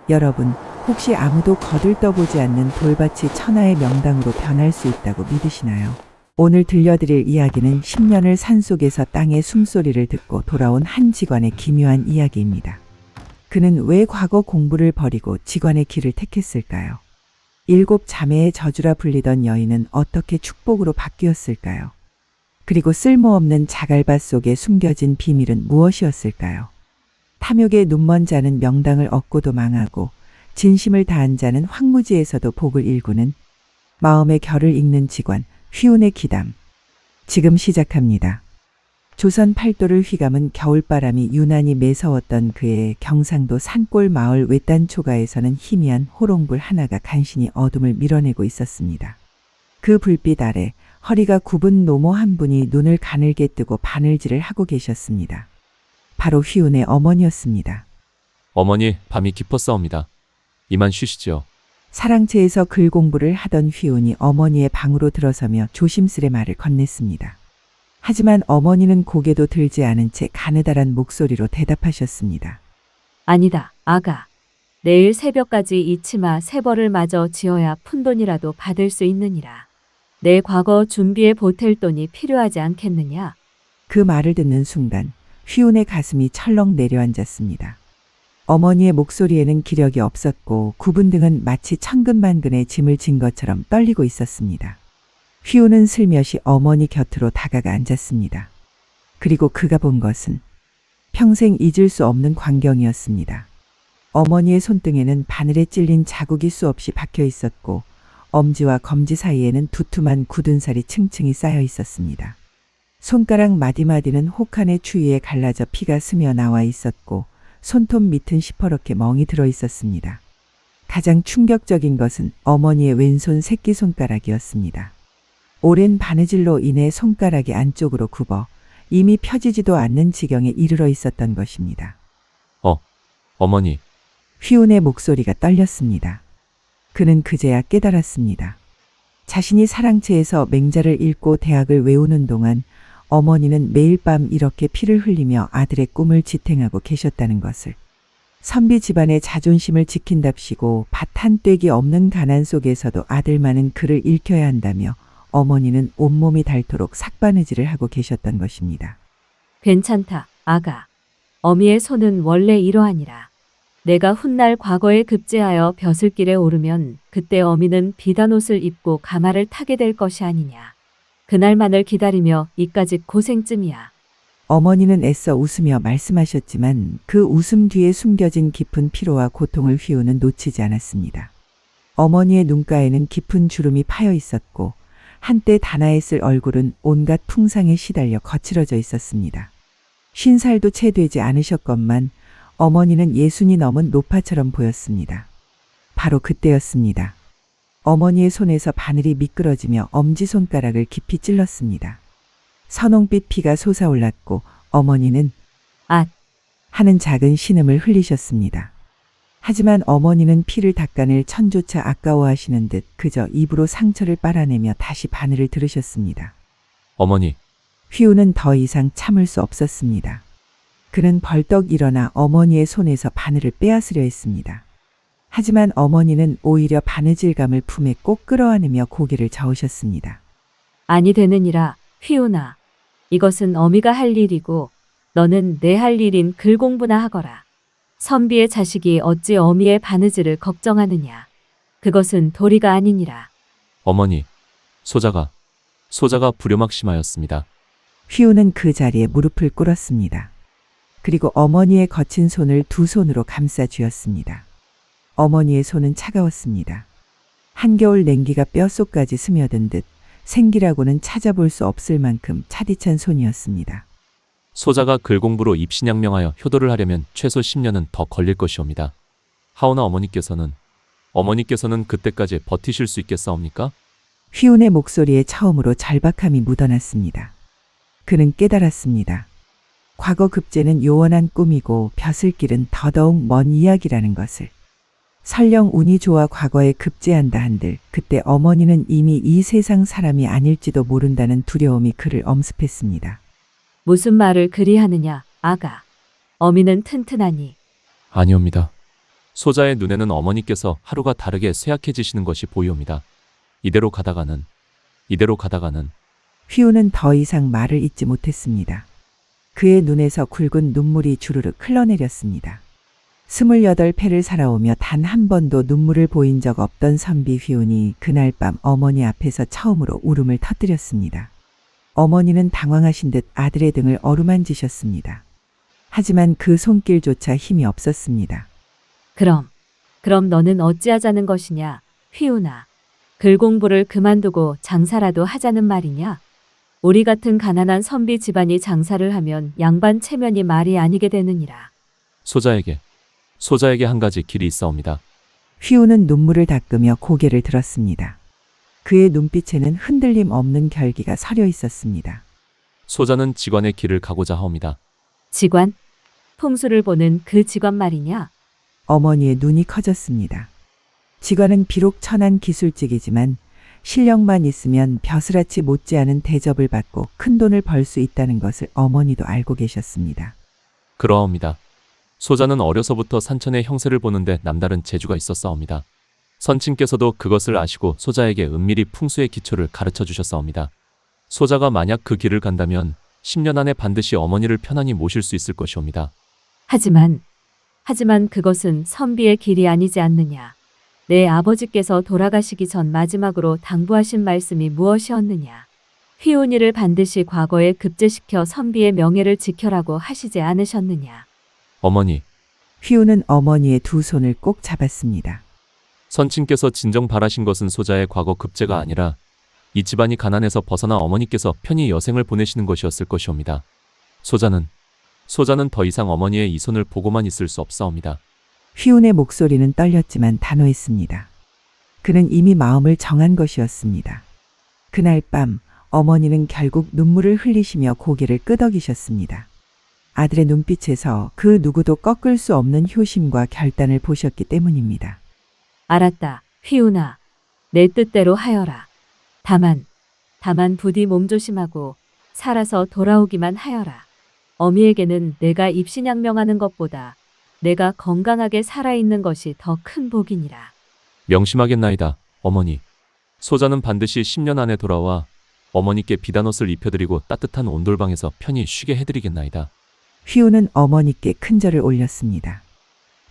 여러분, 혹시 아무도 거들떠보지 않는 돌밭이 천하의 명당으로 변할 수 있다고 믿으시나요? 오늘 들려드릴 이야기는 10년을 산속에서 땅의 숨소리를 듣고 돌아온 한 직관의 기묘한 이야기입니다. 그는 왜 과거 공부를 버리고 직관의 길을 택했을까요? 7 자매의 저주라 불리던 여인은 어떻게 축복으로 바뀌었을까요? 그리고 쓸모없는 자갈밭 속에 숨겨진 비밀은 무엇이었을까요? 탐욕에 눈먼 자는 명당을 얻고도 망하고 진심을 다한 자는 황무지에서도 복을 일구는 마음의 결을 읽는 직관, 휘운의 기담. 지금 시작합니다. 조선 팔도를 휘감은 겨울바람이 유난히 매서웠던 그해 경상도 산골 마을 외딴 초가에서는 희미한 호롱불 하나가 간신히 어둠을 밀어내고 있었습니다. 그 불빛 아래 허리가 굽은 노모 한 분이 눈을 가늘게 뜨고 바늘질을 하고 계셨습니다. 바로 휘운의 어머니였습니다. 어머니, 밤이 깊었사옵니다. 이만 쉬시지요. 사랑채에서 글 공부를 하던 휘운이 어머니의 방으로 들어서며 조심스레 말을 건넸습니다. 하지만 어머니는 고개도 들지 않은 채 가느다란 목소리로 대답하셨습니다. 아니다, 아가. 내일 새벽까지 이 치마 3벌을 마저 지어야 푼돈이라도 받을 수 있느니라. 내 과거 준비에 보탤 돈이 필요하지 않겠느냐? 그 말을 듣는 순간 휘운의 가슴이 철렁 내려앉았습니다. 어머니의 목소리에는 기력이 없었고 굽은 등은 마치 천근만근의 짐을 진 것처럼 떨리고 있었습니다. 휘운은 슬며시 어머니 곁으로 다가가 앉았습니다. 그리고 그가 본 것은 평생 잊을 수 없는 광경이었습니다. 어머니의 손등에는 바늘에 찔린 자국이 수없이 박혀 있었고 엄지와 검지 사이에는 두툼한 굳은 살이 층층이 쌓여 있었습니다. 손가락 마디마디는 혹한의 추위에 갈라져 피가 스며 나와 있었고 손톱 밑은 시퍼렇게 멍이 들어 있었습니다. 가장 충격적인 것은 어머니의 왼손 새끼손가락이었습니다. 오랜 바느질로 인해 손가락이 안쪽으로 굽어 이미 펴지지도 않는 지경에 이르러 있었던 것입니다. 어머니. 휘운의 목소리가 떨렸습니다. 그는 그제야 깨달았습니다. 자신이 사랑채에서 맹자를 읽고 대학을 외우는 동안 어머니는 매일 밤 이렇게 피를 흘리며 아들의 꿈을 지탱하고 계셨다는 것을. 선비 집안의 자존심을 지킨답시고 밭 한 떼기 없는 가난 속에서도 아들만은 글을 읽혀야 한다며 어머니는 온몸이 닳도록 삭바느질을 하고 계셨던 것입니다. 괜찮다, 아가. 어미의 손은 원래 이러하니라. 내가 훗날 과거에 급제하여 벼슬길에 오르면 그때 어미는 비단옷을 입고 가마를 타게 될 것이 아니냐. 그날만을 기다리며 이까짓 고생쯤이야. 어머니는 애써 웃으며 말씀하셨지만 그 웃음 뒤에 숨겨진 깊은 피로와 고통을 휘우는 놓치지 않았습니다. 어머니의 눈가에는 깊은 주름이 파여 있었고 한때 단아했을 얼굴은 온갖 풍상에 시달려 거칠어져 있었습니다. 50살도 채 되지 않으셨건만 어머니는 60이 넘은 노파처럼 보였습니다. 바로 그때였습니다. 어머니의 손에서 바늘이 미끄러지며 엄지손가락을 깊이 찔렀습니다. 선홍빛 피가 솟아올랐고 어머니는 앗! 하는 작은 신음을 흘리셨습니다. 하지만 어머니는 피를 닦아낼 천조차 아까워하시는 듯 그저 입으로 상처를 빨아내며 다시 바늘을 들으셨습니다. 어머니. 휘우는 더 이상 참을 수 없었습니다. 그는 벌떡 일어나 어머니의 손에서 바늘을 빼앗으려 했습니다. 하지만 어머니는 오히려 바느질감을 품에 꼭 끌어안으며 고개를 저으셨습니다. 아니 되느니라, 휘운아. 이것은 어미가 할 일이고 너는 내 할 일인 글 공부나 하거라. 선비의 자식이 어찌 어미의 바느질을 걱정하느냐. 그것은 도리가 아니니라. 어머니. 소자가 불효막심하였습니다. 휘우는 그 자리에 무릎을 꿇었습니다. 그리고 어머니의 거친 손을 두 손으로 감싸 쥐었습니다. 어머니의 손은 차가웠습니다. 한겨울 냉기가 뼛속까지 스며든 듯 생기라고는 찾아볼 수 없을 만큼 차디찬 손이었습니다. 소자가 글 공부로 입신양명하여 효도를 하려면 최소 10년은 더 걸릴 것이옵니다. 하오나 어머니께서는 그때까지 버티실 수 있겠사옵니까? 휘운의 목소리에 처음으로 절박함이 묻어났습니다. 그는 깨달았습니다. 과거 급제는 요원한 꿈이고 벼슬길은 더더욱 먼 이야기라는 것을. 설령 운이 좋아 과거에 급제한다 한들 그때 어머니는 이미 이 세상 사람이 아닐지도 모른다는 두려움이 그를 엄습했습니다. 무슨 말을 그리 하느냐, 아가. 어미는 튼튼하니. 아니옵니다. 소자의 눈에는 어머니께서 하루가 다르게 쇠약해지시는 것이 보이옵니다. 이대로 가다가는 휘우는 더 이상 말을 잇지 못했습니다. 그의 눈에서 굵은 눈물이 주르륵 흘러내렸습니다. 28패를 살아오며 단 한 번도 눈물을 보인 적 없던 선비 휘운이 그날 밤 어머니 앞에서 처음으로 울음을 터뜨렸습니다. 어머니는 당황하신 듯 아들의 등을 어루만지셨습니다. 하지만 그 손길조차 힘이 없었습니다. 그럼 너는 어찌하자는 것이냐, 휘우나. 글 공부를 그만두고 장사라도 하자는 말이냐? 우리 같은 가난한 선비 집안이 장사를 하면 양반 체면이 말이 아니게 되느니라. 소자에게 한 가지 길이 있사옵니다. 휘우는 눈물을 닦으며 고개를 들었습니다. 그의 눈빛에는 흔들림 없는 결기가 서려 있었습니다. 소자는 직관의 길을 가고자 하옵니다. 직관? 풍수를 보는 그 직관 말이냐? 어머니의 눈이 커졌습니다. 직관은 비록 천한 기술직이지만 실력만 있으면 벼슬아치 못지않은 대접을 받고 큰 돈을 벌 수 있다는 것을 어머니도 알고 계셨습니다. 그러하옵니다. 소자는 어려서부터 산천의 형세를 보는데 남다른 재주가 있었사옵니다. 선친께서도 그것을 아시고 소자에게 은밀히 풍수의 기초를 가르쳐 주셨사옵니다. 소자가 만약 그 길을 간다면 10년 안에 반드시 어머니를 편안히 모실 수 있을 것이옵니다. 하지만 그것은 선비의 길이 아니지 않느냐. 내 아버지께서 돌아가시기 전 마지막으로 당부하신 말씀이 무엇이었느냐. 휘운이를 반드시 과거에 급제시켜 선비의 명예를 지켜라고 하시지 않으셨느냐. 어머니, 휘우는 어머니의 두 손을 꼭 잡았습니다. 선친께서 진정 바라신 것은 소자의 과거 급제가 아니라 이 집안이 가난해서 벗어나 어머니께서 편히 여생을 보내시는 것이었을 것이옵니다. 소자는 더 이상 어머니의 이 손을 보고만 있을 수 없사옵니다. 휘운의 목소리는 떨렸지만 단호했습니다. 그는 이미 마음을 정한 것이었습니다. 그날 밤 어머니는 결국 눈물을 흘리시며 고개를 끄덕이셨습니다. 아들의 눈빛에서 그 누구도 꺾을 수 없는 효심과 결단을 보셨기 때문입니다. 알았다, 휘운아. 내 뜻대로 하여라. 다만 부디 몸조심하고 살아서 돌아오기만 하여라. 어미에게는 내가 입신양명하는 것보다 내가 건강하게 살아있는 것이 더 큰 복이니라. 명심하겠나이다, 어머니. 소자는 반드시 10년 안에 돌아와 어머니께 비단옷을 입혀드리고 따뜻한 온돌방에서 편히 쉬게 해드리겠나이다. 휘우는 어머니께 큰절을 올렸습니다.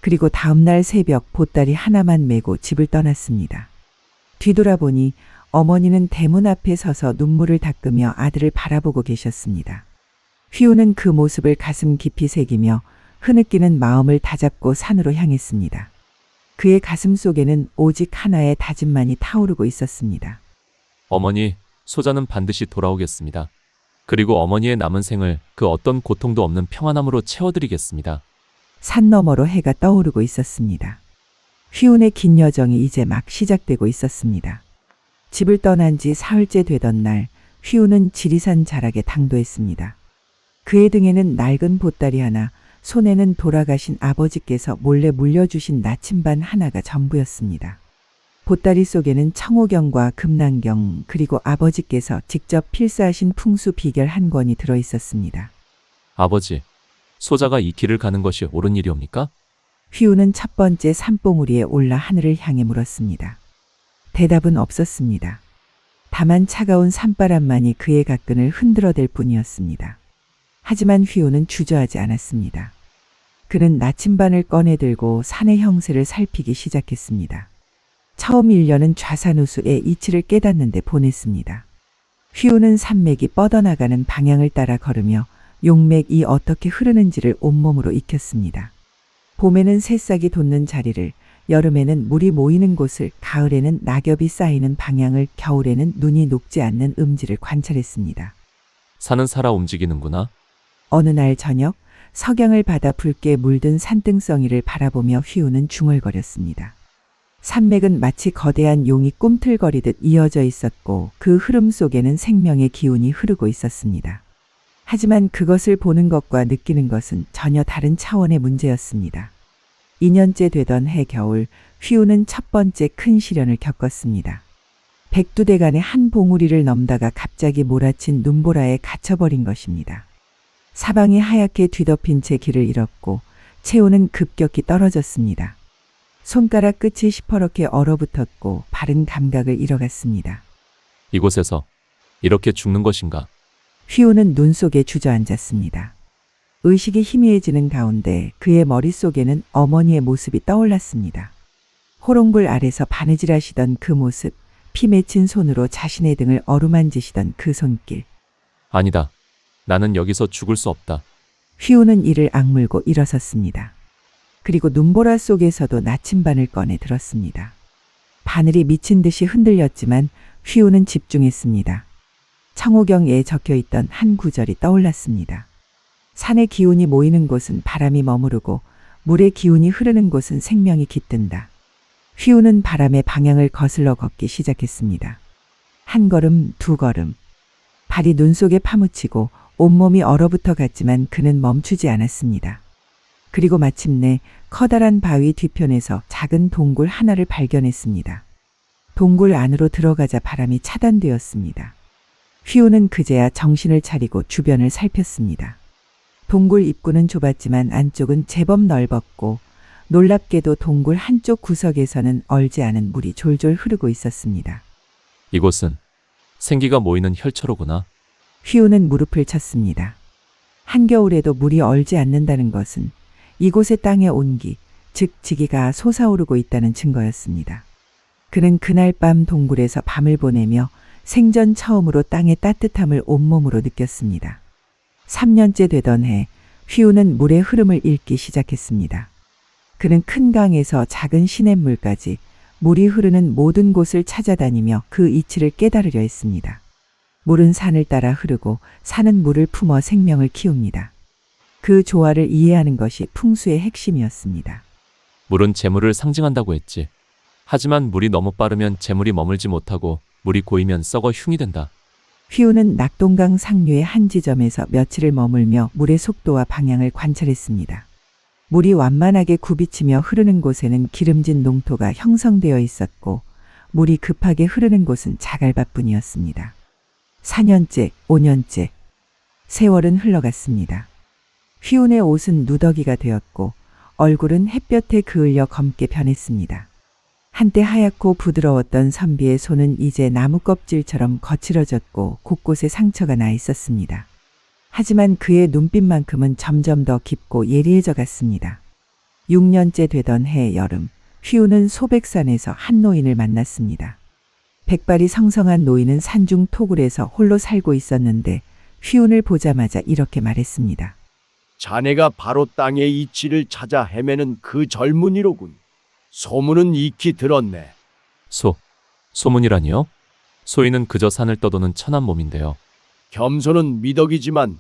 그리고 다음날 새벽 보따리 하나만 메고 집을 떠났습니다. 뒤돌아보니 어머니는 대문 앞에 서서 눈물을 닦으며 아들을 바라보고 계셨습니다. 휘우는 그 모습을 가슴 깊이 새기며 흐느끼는 마음을 다잡고 산으로 향했습니다. 그의 가슴 속에는 오직 하나의 다짐만이 타오르고 있었습니다. 어머니, 소자는 반드시 돌아오겠습니다. 그리고 어머니의 남은 생을 그 어떤 고통도 없는 평안함으로 채워드리겠습니다. 산 너머로 해가 떠오르고 있었습니다. 휘운의 긴 여정이 이제 막 시작되고 있었습니다. 집을 떠난 지 사흘째 되던 날, 휘운은 지리산 자락에 당도했습니다. 그의 등에는 낡은 보따리 하나, 손에는 돌아가신 아버지께서 몰래 물려주신 나침반 하나가 전부였습니다. 보따리 속에는 청호경과 금난경 그리고 아버지께서 직접 필사하신 풍수 비결 한 권이 들어 있었습니다. 아버지, 소자가 이 길을 가는 것이 옳은 일이옵니까? 휘우는 첫 번째 산봉우리에 올라 하늘을 향해 물었습니다. 대답은 없었습니다. 다만 차가운 산바람만이 그의 가끈을 흔들어댈 뿐이었습니다. 하지만 휘우는 주저하지 않았습니다. 그는 나침반을 꺼내들고 산의 형세를 살피기 시작했습니다. 처음 1년은 좌산우수의 이치를 깨닫는데 보냈습니다. 휘우는 산맥이 뻗어나가는 방향을 따라 걸으며 용맥이 어떻게 흐르는지를 온몸으로 익혔습니다. 봄에는 새싹이 돋는 자리를, 여름에는 물이 모이는 곳을, 가을에는 낙엽이 쌓이는 방향을, 겨울에는 눈이 녹지 않는 음지를 관찰했습니다. 산은 살아 움직이는구나. 어느 날 저녁, 석양을 받아 붉게 물든 산등성이를 바라보며 휘우는 중얼거렸습니다. 산맥은 마치 거대한 용이 꿈틀거리듯 이어져 있었고 그 흐름 속에는 생명의 기운이 흐르고 있었습니다. 하지만 그것을 보는 것과 느끼는 것은 전혀 다른 차원의 문제였습니다. 2년째 되던 해겨울, 휘우는 첫 번째 큰 시련을 겪었습니다. 백두대간의 한 봉우리를 넘다가 갑자기 몰아친 눈보라에 갇혀버린 것입니다. 사방이 하얗게 뒤덮인 채 길을 잃었고 체온은 급격히 떨어졌습니다. 손가락 끝이 시퍼렇게 얼어붙었고 바른 감각을 잃어갔습니다. 이곳에서 이렇게 죽는 것인가? 휘우는 눈 속에 주저앉았습니다. 의식이 희미해지는 가운데 그의 머릿속에는 어머니의 모습이 떠올랐습니다. 호롱불 아래서 바느질하시던 그 모습, 피 맺힌 손으로 자신의 등을 어루만지시던 그 손길. 아니다. 나는 여기서 죽을 수 없다. 휘우는 이를 악물고 일어섰습니다. 그리고 눈보라 속에서도 나침반을 꺼내 들었습니다. 바늘이 미친 듯이 흔들렸지만 휘우는 집중했습니다. 청호경에 적혀있던 한 구절이 떠올랐습니다. 산의 기운이 모이는 곳은 바람이 머무르고 물의 기운이 흐르는 곳은 생명이 깃든다. 휘우는 바람의 방향을 거슬러 걷기 시작했습니다. 한 걸음, 두 걸음. 발이 눈 속에 파묻히고 온몸이 얼어붙어 갔지만 그는 멈추지 않았습니다. 그리고 마침내 커다란 바위 뒤편에서 작은 동굴 하나를 발견했습니다. 동굴 안으로 들어가자 바람이 차단되었습니다. 휘우는 그제야 정신을 차리고 주변을 살폈습니다. 동굴 입구는 좁았지만 안쪽은 제법 넓었고 놀랍게도 동굴 한쪽 구석에서는 얼지 않은 물이 졸졸 흐르고 있었습니다. 이곳은 생기가 모이는 혈처로구나. 휘우는 무릎을 쳤습니다. 한겨울에도 물이 얼지 않는다는 것은 이곳의 땅의 온기, 즉 지기가 솟아오르고 있다는 증거였습니다. 그는 그날 밤 동굴에서 밤을 보내며 생전 처음으로 땅의 따뜻함을 온몸으로 느꼈습니다. 3년째 되던 해, 휘우는 물의 흐름을 읽기 시작했습니다. 그는 큰 강에서 작은 시냇물까지 물이 흐르는 모든 곳을 찾아다니며 그 이치를 깨달으려 했습니다. 물은 산을 따라 흐르고 산은 물을 품어 생명을 키웁니다. 그 조화를 이해하는 것이 풍수의 핵심이었습니다. 물은 재물을 상징한다고 했지. 하지만 물이 너무 빠르면 재물이 머물지 못하고 물이 고이면 썩어 흉이 된다. 휘우는 낙동강 상류의 한 지점에서 며칠을 머물며 물의 속도와 방향을 관찰했습니다. 물이 완만하게 굽이치며 흐르는 곳에는 기름진 농토가 형성되어 있었고 물이 급하게 흐르는 곳은 자갈밭뿐이었습니다. 4년째, 5년째, 세월은 흘러갔습니다. 휘운의 옷은 누더기가 되었고 얼굴은 햇볕에 그을려 검게 변했습니다. 한때 하얗고 부드러웠던 선비의 손은 이제 나무 껍질처럼 거칠어졌고 곳곳에 상처가 나 있었습니다. 하지만 그의 눈빛만큼은 점점 더 깊고 예리해져 갔습니다. 6년째 되던 해 여름, 휘우는 소백산에서 한 노인을 만났습니다. 백발이 성성한 노인은 산중 토굴에서 홀로 살고 있었는데 휘운을 보자마자 이렇게 말했습니다. 자네가 바로 땅의 이치를 찾아 헤매는 그 젊은이로군. 소문은 익히 들었네. 소문이라니요? 소인은 그저 산을 떠도는 천한 몸인데요. 겸손은 미덕이지만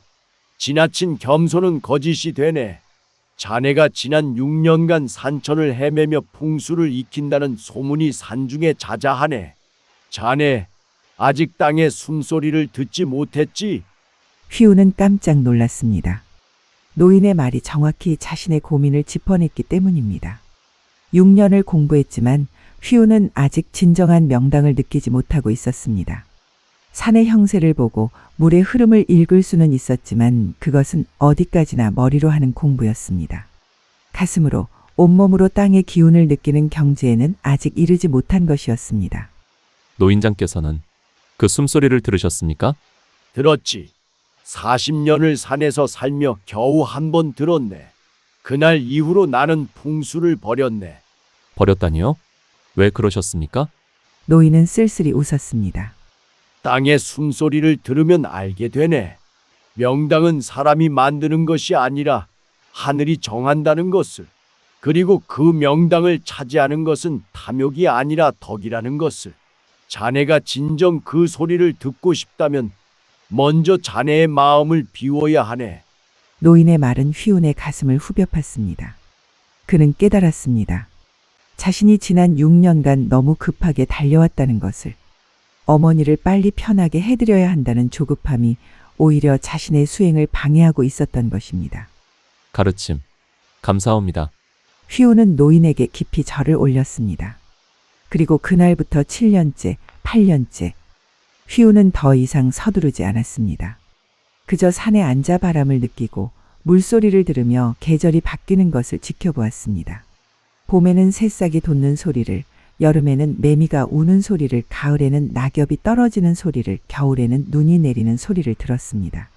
지나친 겸손은 거짓이 되네. 자네가 지난 6년간 산천을 헤매며 풍수를 익힌다는 소문이 산중에 자자하네. 자네 아직 땅의 숨소리를 듣지 못했지? 휘우는 깜짝 놀랐습니다. 노인의 말이 정확히 자신의 고민을 짚어냈기 때문입니다. 6년을 공부했지만 휘우는 아직 진정한 명당을 느끼지 못하고 있었습니다. 산의 형세를 보고 물의 흐름을 읽을 수는 있었지만 그것은 어디까지나 머리로 하는 공부였습니다. 가슴으로, 온몸으로 땅의 기운을 느끼는 경지에는 아직 이르지 못한 것이었습니다. 노인장께서는 그 숨소리를 들으셨습니까? 들었지. 40년을 산에서 살며 겨우 한 번 들었네. 그날 이후로 나는 풍수를 버렸네. 버렸다니요? 왜 그러셨습니까? 노인은 쓸쓸히 웃었습니다. 땅의 숨소리를 들으면 알게 되네. 명당은 사람이 만드는 것이 아니라 하늘이 정한다는 것을. 그리고 그 명당을 차지하는 것은 탐욕이 아니라 덕이라는 것을. 자네가 진정 그 소리를 듣고 싶다면 먼저 자네의 마음을 비워야 하네. 노인의 말은 휘운의 가슴을 후벼 팠습니다. 그는 깨달았습니다. 자신이 지난 6년간 너무 급하게 달려왔다는 것을. 어머니를 빨리 편하게 해드려야 한다는 조급함이 오히려 자신의 수행을 방해하고 있었던 것입니다. 가르침 감사합니다. 휘우는 노인에게 깊이 절을 올렸습니다. 그리고 그날부터 7년째, 8년째, 휘우는 더 이상 서두르지 않았습니다. 그저 산에 앉아 바람을 느끼고 물소리를 들으며 계절이 바뀌는 것을 지켜보았습니다. 봄에는 새싹이 돋는 소리를, 여름에는 매미가 우는 소리를, 가을에는 낙엽이 떨어지는 소리를, 겨울에는 눈이 내리는 소리를 들었습니다.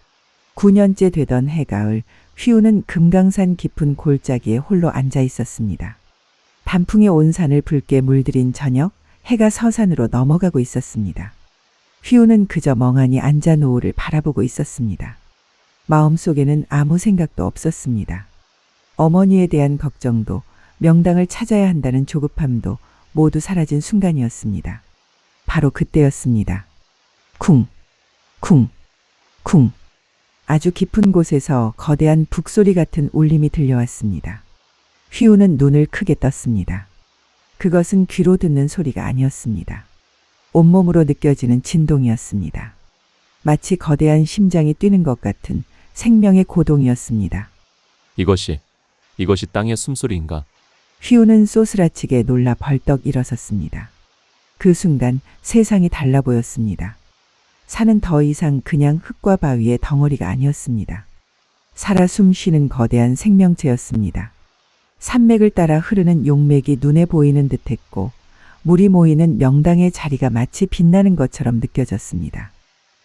9년째 되던 해가을, 휘우는 금강산 깊은 골짜기에 홀로 앉아 있었습니다. 단풍이 온 산을 붉게 물들인 저녁, 해가 서산으로 넘어가고 있었습니다. 휘우는 그저 멍하니 앉아 노을을 바라보고 있었습니다. 마음속에는 아무 생각도 없었습니다. 어머니에 대한 걱정도, 명당을 찾아야 한다는 조급함도 모두 사라진 순간이었습니다. 바로 그때였습니다. 쿵, 쿵, 쿵. 아주 깊은 곳에서 거대한 북소리 같은 울림이 들려왔습니다. 휘우는 눈을 크게 떴습니다. 그것은 귀로 듣는 소리가 아니었습니다. 온몸으로 느껴지는 진동이었습니다. 마치 거대한 심장이 뛰는 것 같은 생명의 고동이었습니다. 이것이 땅의 숨소리인가? 휘우는 쏘스라치게 놀라 벌떡 일어섰습니다. 그 순간 세상이 달라 보였습니다. 산은 더 이상 그냥 흙과 바위의 덩어리가 아니었습니다. 살아 숨쉬는 거대한 생명체였습니다. 산맥을 따라 흐르는 용맥이 눈에 보이는 듯했고, 물이 모이는 명당의 자리가 마치 빛나는 것처럼 느껴졌습니다.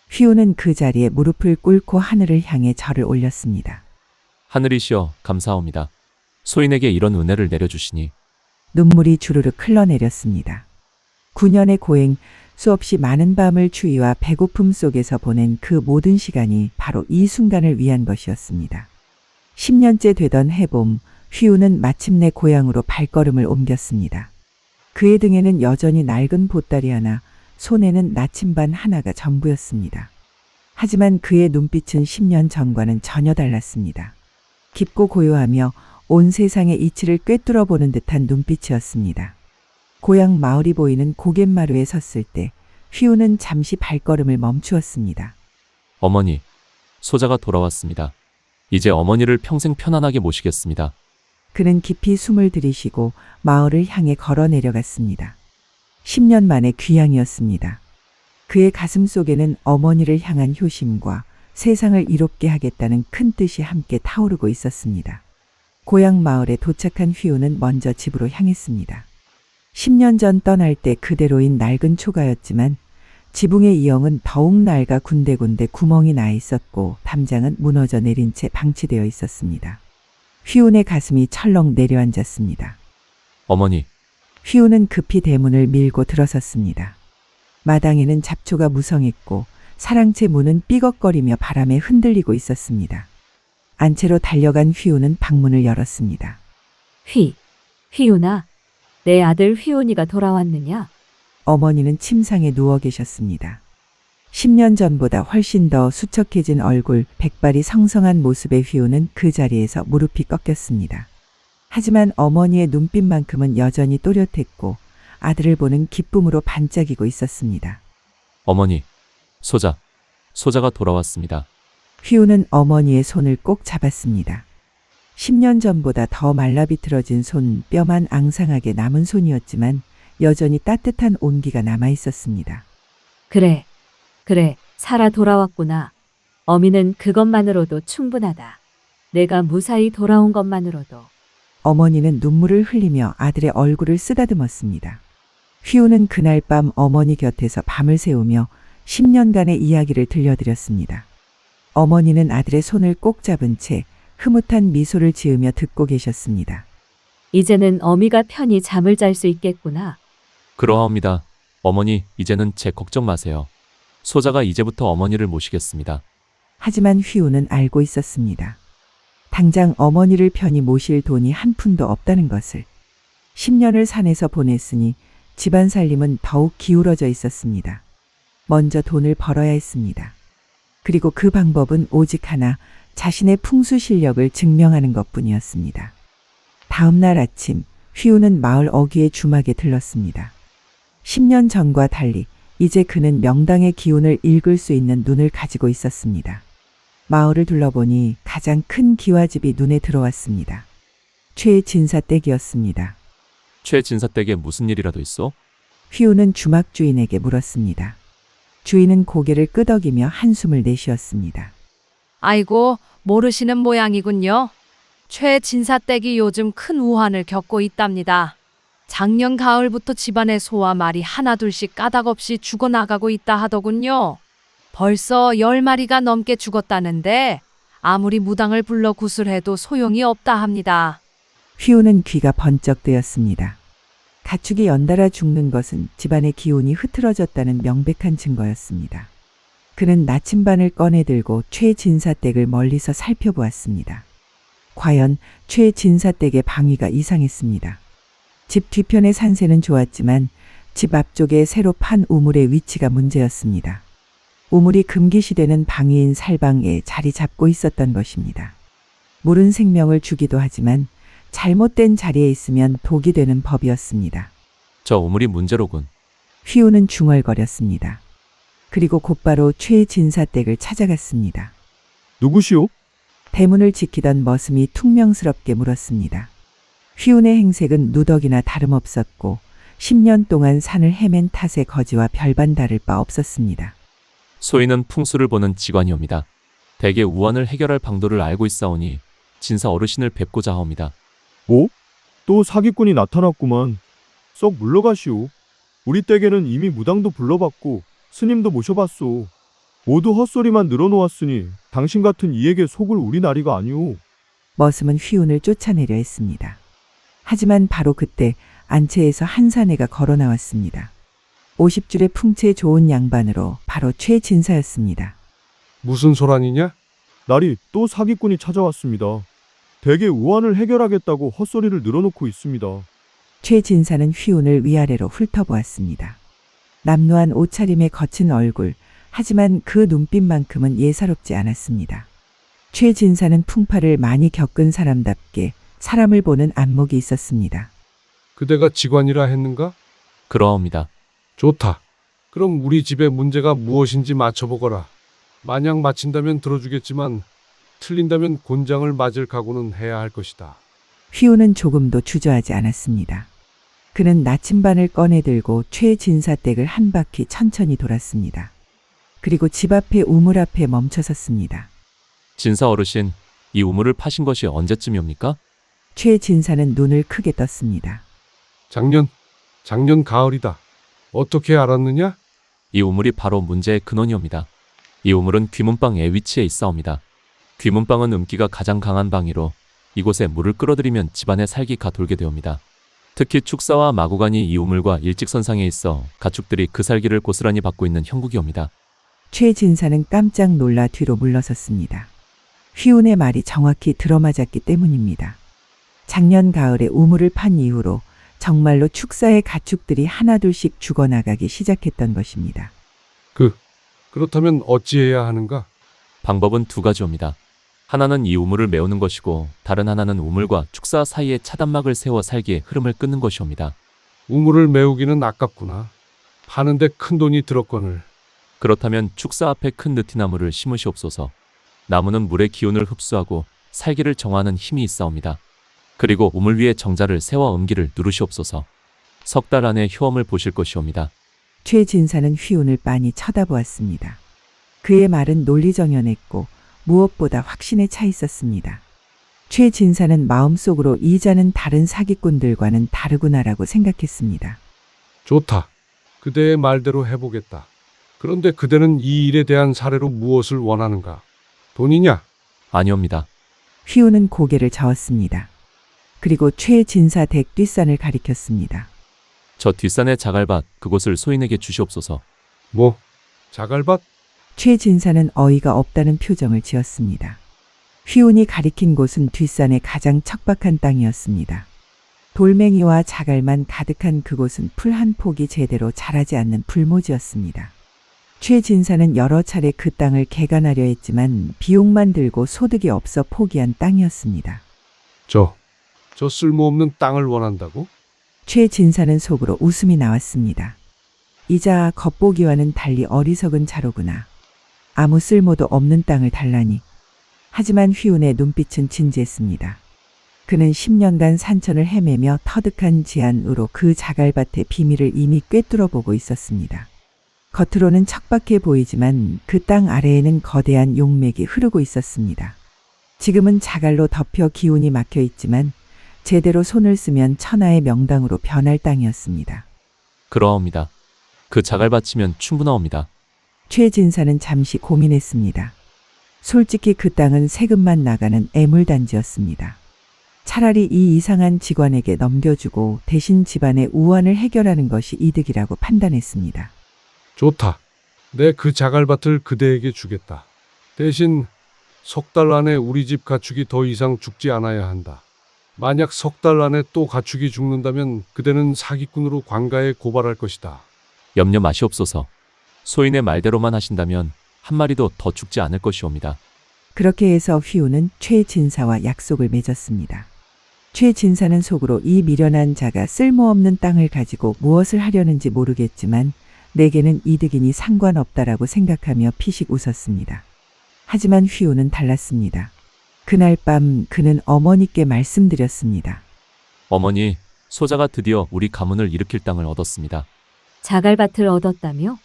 휘우는 그 자리에 무릎을 꿇고 하늘을 향해 절을 올렸습니다. 하늘이시여 감사합니다. 소인에게 이런 은혜를 내려주시니 눈물이 주르륵 흘러내렸습니다. 9년의 고행, 수없이 많은 밤을 추위와 배고픔 속에서 보낸 그 모든 시간이 바로 이 순간을 위한 것이었습니다. 10년째 되던 해봄, 휘우는 마침내 고향으로 발걸음을 옮겼습니다. 그의 등에는 여전히 낡은 보따리 하나, 손에는 나침반 하나가 전부였습니다. 하지만 그의 눈빛은 10년 전과는 전혀 달랐습니다. 깊고 고요하며 온 세상의 이치를 꿰뚫어 보는 듯한 눈빛이었습니다. 고향 마을이 보이는 고갯마루에 섰을 때 휘우는 잠시 발걸음을 멈추었습니다. 어머니, 소자가 돌아왔습니다. 이제 어머니를 평생 편안하게 모시겠습니다. 그는 깊이 숨을 들이쉬고 마을을 향해 걸어 내려갔습니다. 10년 만의 귀향이었습니다. 그의 가슴 속에는 어머니를 향한 효심과 세상을 이롭게 하겠다는 큰 뜻이 함께 타오르고 있었습니다. 고향 마을에 도착한 휘우는 먼저 집으로 향했습니다. 10년 전 떠날 때 그대로인 낡은 초가였지만 지붕의 이형은 더욱 낡아 군데군데 구멍이 나 있었고 담장은 무너져 내린 채 방치되어 있었습니다. 휘운의 가슴이 철렁 내려앉았습니다. 어머니, 휘우는 급히 대문을 밀고 들어섰습니다. 마당에는 잡초가 무성했고 사랑채 문은 삐걱거리며 바람에 흔들리고 있었습니다. 안채로 달려간 휘우는 방문을 열었습니다. 휘우나, 내 아들 휘우니가 돌아왔느냐? 어머니는 침상에 누워 계셨습니다. 10년 전보다 훨씬 더 수척해진 얼굴, 백발이 성성한 모습의 휘우는 그 자리에서 무릎이 꺾였습니다. 하지만 어머니의 눈빛만큼은 여전히 또렷했고 아들을 보는 기쁨으로 반짝이고 있었습니다. 어머니, 소자가 돌아왔습니다. 휘우는 어머니의 손을 꼭 잡았습니다. 10년 전보다 더 말라비틀어진 손, 뼈만 앙상하게 남은 손이었지만 여전히 따뜻한 온기가 남아 있었습니다. 그래, 살아 돌아왔구나. 어미는 그것만으로도 충분하다. 내가 무사히 돌아온 것만으로도. 어머니는 눈물을 흘리며 아들의 얼굴을 쓰다듬었습니다. 휘우는 그날 밤 어머니 곁에서 밤을 새우며 10년간의 이야기를 들려드렸습니다. 어머니는 아들의 손을 꼭 잡은 채 흐뭇한 미소를 지으며 듣고 계셨습니다. 이제는 어미가 편히 잠을 잘 수 있겠구나. 그러하옵니다. 어머니, 이제는 제 걱정 마세요. 소자가 이제부터 어머니를 모시겠습니다. 하지만 휘우는 알고 있었습니다. 당장 어머니를 편히 모실 돈이 한 푼도 없다는 것을. 10년을 산에서 보냈으니 집안 살림은 더욱 기울어져 있었습니다. 먼저 돈을 벌어야 했습니다. 그리고 그 방법은 오직 하나, 자신의 풍수 실력을 증명하는 것뿐이었습니다. 다음 날 아침, 휘우는 마을 어귀의 주막에 들렀습니다. 10년 전과 달리 이제 그는 명당의 기운을 읽을 수 있는 눈을 가지고 있었습니다. 마을을 둘러보니 가장 큰 기와집이 눈에 들어왔습니다. 최진사댁이었습니다. 최진사댁에 무슨 일이라도 있어? 휘우는 주막 주인에게 물었습니다. 주인은 고개를 끄덕이며 한숨을 내쉬었습니다. 아이고, 모르시는 모양이군요. 최 진사댁이 요즘 큰 우환을 겪고 있답니다. 작년 가을부터 집안의 소와 말이 하나둘씩 까닭없이 죽어나가고 있다 하더군요. 벌써 10마리가 넘게 죽었다는데 아무리 무당을 불러 구술해도 소용이 없다 합니다. 휘우는 귀가 번쩍 뜨였습니다. 가축이 연달아 죽는 것은 집안의 기운이 흐트러졌다는 명백한 증거였습니다. 그는 나침반을 꺼내들고 최진사댁을 멀리서 살펴보았습니다. 과연 최진사댁의 방위가 이상했습니다. 집 뒤편의 산세는 좋았지만 집 앞쪽에 새로 판 우물의 위치가 문제였습니다. 우물이 금기시되는 방위인 살방에 자리 잡고 있었던 것입니다. 물은 생명을 주기도 하지만 잘못된 자리에 있으면 독이 되는 법이었습니다. 저 우물이 문제로군. 휘우는 중얼거렸습니다. 그리고 곧바로 최진사댁을 찾아갔습니다. 누구시오? 대문을 지키던 머슴이 퉁명스럽게 물었습니다. 휘운의 행색은 누더기나 다름없었고 10년 동안 산을 헤맨 탓에 거지와 별반 다를 바 없었습니다. 소인은 풍수를 보는 직관이옵니다. 대개 우환을 해결할 방도를 알고 있사오니 진사 어르신을 뵙고자 하옵니다. 뭐? 또 사기꾼이 나타났구만. 썩 물러가시오. 우리 댁에는 이미 무당도 불러봤고 스님도 모셔봤소. 모두 헛소리만 늘어놓았으니 당신 같은 이에게 속을 우리 나리가 아니오. 머슴은 휘운을 쫓아내려 했습니다. 하지만 바로 그때 안채에서 한 사내가 걸어 나왔습니다. 50줄의 풍채 좋은 양반으로 바로 최진사였습니다. 무슨 소란이냐? 나리 또 사기꾼이 찾아왔습니다. 댁의 우환을 해결하겠다고 헛소리를 늘어놓고 있습니다. 최진사는 휘운을 위아래로 훑어보았습니다. 남루한 옷차림의 거친 얼굴, 하지만 그 눈빛만큼은 예사롭지 않았습니다. 최진사는 풍파를 많이 겪은 사람답게 사람을 보는 안목이 있었습니다. 그대가 직관이라 했는가? 그러하옵니다. 좋다. 그럼 우리 집의 문제가 무엇인지 맞춰보거라. 만약 맞힌다면 들어주겠지만 틀린다면 곤장을 맞을 각오는 해야 할 것이다. 휘우는 조금도 주저하지 않았습니다. 그는 나침반을 꺼내들고 최진사댁을 한 바퀴 천천히 돌았습니다. 그리고 집 앞에 우물 앞에 멈춰섰습니다. 진사 어르신, 이 우물을 파신 것이 언제쯤이옵니까? 최진사는 눈을 크게 떴습니다. 작년 가을이다. 어떻게 알았느냐? 이 우물이 바로 문제의 근원이옵니다. 이 우물은 귀문방에 위치해 있사옵니다. 귀문방은 음기가 가장 강한 방이로 이곳에 물을 끌어들이면 집안의 살기가 돌게 되옵니다. 특히 축사와 마구간이 이 우물과 일직선상에 있어 가축들이 그 살기를 고스란히 받고 있는 형국이옵니다. 최진사는 깜짝 놀라 뒤로 물러섰습니다. 휘운의 말이 정확히 들어맞았기 때문입니다. 작년 가을에 우물을 판 이후로 정말로 축사의 가축들이 하나둘씩 죽어나가기 시작했던 것입니다. 그렇다면 어찌해야 하는가? 방법은 두 가지옵니다. 하나는 이 우물을 메우는 것이고 다른 하나는 우물과 축사 사이에 차단막을 세워 살기의 흐름을 끊는 것이옵니다. 우물을 메우기는 아깝구나. 파는데 큰 돈이 들었거늘. 그렇다면 축사 앞에 큰 느티나무를 심으시옵소서. 나무는 물의 기운을 흡수하고 살기를 정화하는 힘이 있사옵니다. 그리고 우물 위에 정자를 세워 음기를 누르시옵소서. 석 달 안에 효험을 보실 것이옵니다. 최진사는 휘운을 빤히 쳐다보았습니다. 그의 말은 논리정연했고 무엇보다 확신에 차 있었습니다. 최진사는 마음속으로 이 자는 다른 사기꾼들과는 다르구나라고 생각했습니다. 좋다. 그대의 말대로 해보겠다. 그런데 그대는 이 일에 대한 사례로 무엇을 원하는가? 돈이냐? 아니옵니다. 휘우는 고개를 저었습니다. 그리고 최진사 댁 뒷산을 가리켰습니다. 저 뒷산의 자갈밭 그곳을 소인에게 주시옵소서. 뭐? 자갈밭? 최진사는 어이가 없다는 표정을 지었습니다. 휘운이 가리킨 곳은 뒷산의 가장 척박한 땅이었습니다. 돌멩이와 자갈만 가득한 그곳은 풀 한 폭이 제대로 자라지 않는 풀모지였습니다. 최진사는 여러 차례 그 땅을 개간하려 했지만 비용만 들고 소득이 없어 포기한 땅이었습니다. 저 쓸모없는 땅을 원한다고? 최진사는 속으로 웃음이 나왔습니다. 이자 겉보기와는 달리 어리석은 자로구나. 아무 쓸모도 없는 땅을 달라니. 하지만 휘운의 눈빛은 진지했습니다. 그는 10년간 산천을 헤매며 터득한 지안으로 그 자갈밭의 비밀을 이미 꿰뚫어 보고 있었습니다. 겉으로는 척박해 보이지만 그 땅 아래에는 거대한 용맥이 흐르고 있었습니다. 지금은 자갈로 덮여 기운이 막혀 있지만 제대로 손을 쓰면 천하의 명당으로 변할 땅이었습니다. 그러옵니다. 그 자갈밭이면 충분하옵니다. 최진사는 잠시 고민했습니다. 솔직히 그 땅은 세금만 나가는 애물단지였습니다. 차라리 이 이상한 직원에게 넘겨주고 대신 집안의 우환을 해결하는 것이 이득이라고 판단했습니다. 좋다. 내 그 자갈밭을 그대에게 주겠다. 대신 석 달 안에 우리 집 가축이 더 이상 죽지 않아야 한다. 만약 석 달 안에 또 가축이 죽는다면 그대는 사기꾼으로 관가에 고발할 것이다. 염려 마시옵소서. 소인의 말대로만 하신다면 한 마리도 더 죽지 않을 것이옵니다. 그렇게 해서 휘우는 최진사와 약속을 맺었습니다. 최진사는 속으로 이 미련한 자가 쓸모없는 땅을 가지고 무엇을 하려는지 모르겠지만 내게는 이득이니 상관없다라고 생각하며 피식 웃었습니다. 하지만 휘우는 달랐습니다. 그날 밤 그는 어머니께 말씀드렸습니다. 어머니, 소자가 드디어 우리 가문을 일으킬 땅을 얻었습니다. 자갈밭을 얻었다며?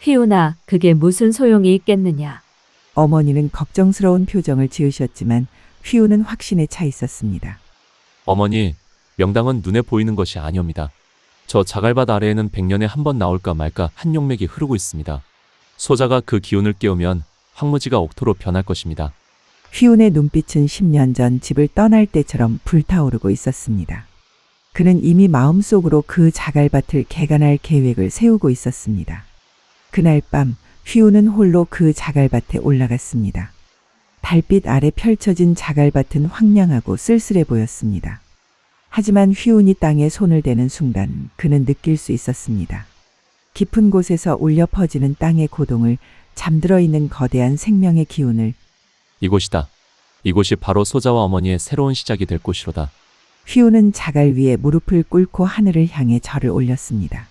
휘우나 그게 무슨 소용이 있겠느냐? 어머니는 걱정스러운 표정을 지으셨지만 휘우는 확신에 차 있었습니다. 어머니, 명당은 눈에 보이는 것이 아니옵니다. 저 자갈밭 아래에는 100년에 한 번 나올까 말까 한 용맥이 흐르고 있습니다. 소자가 그 기운을 깨우면 황무지가 옥토로 변할 것입니다. 휘운의 눈빛은 10년 전 집을 떠날 때처럼 불타오르고 있었습니다. 그는 이미 마음속으로 그 자갈밭을 개간할 계획을 세우고 있었습니다. 그날 밤 휘운은 홀로 그 자갈밭에 올라갔습니다. 달빛 아래 펼쳐진 자갈밭은 황량하고 쓸쓸해 보였습니다. 하지만 휘운이 땅에 손을 대는 순간 그는 느낄 수 있었습니다. 깊은 곳에서 울려 퍼지는 땅의 고동을, 잠들어 있는 거대한 생명의 기운을. 이곳이다. 이곳이 바로 소자와 어머니의 새로운 시작이 될 곳이로다. 휘우는 자갈 위에 무릎을 꿇고 하늘을 향해 절을 올렸습니다.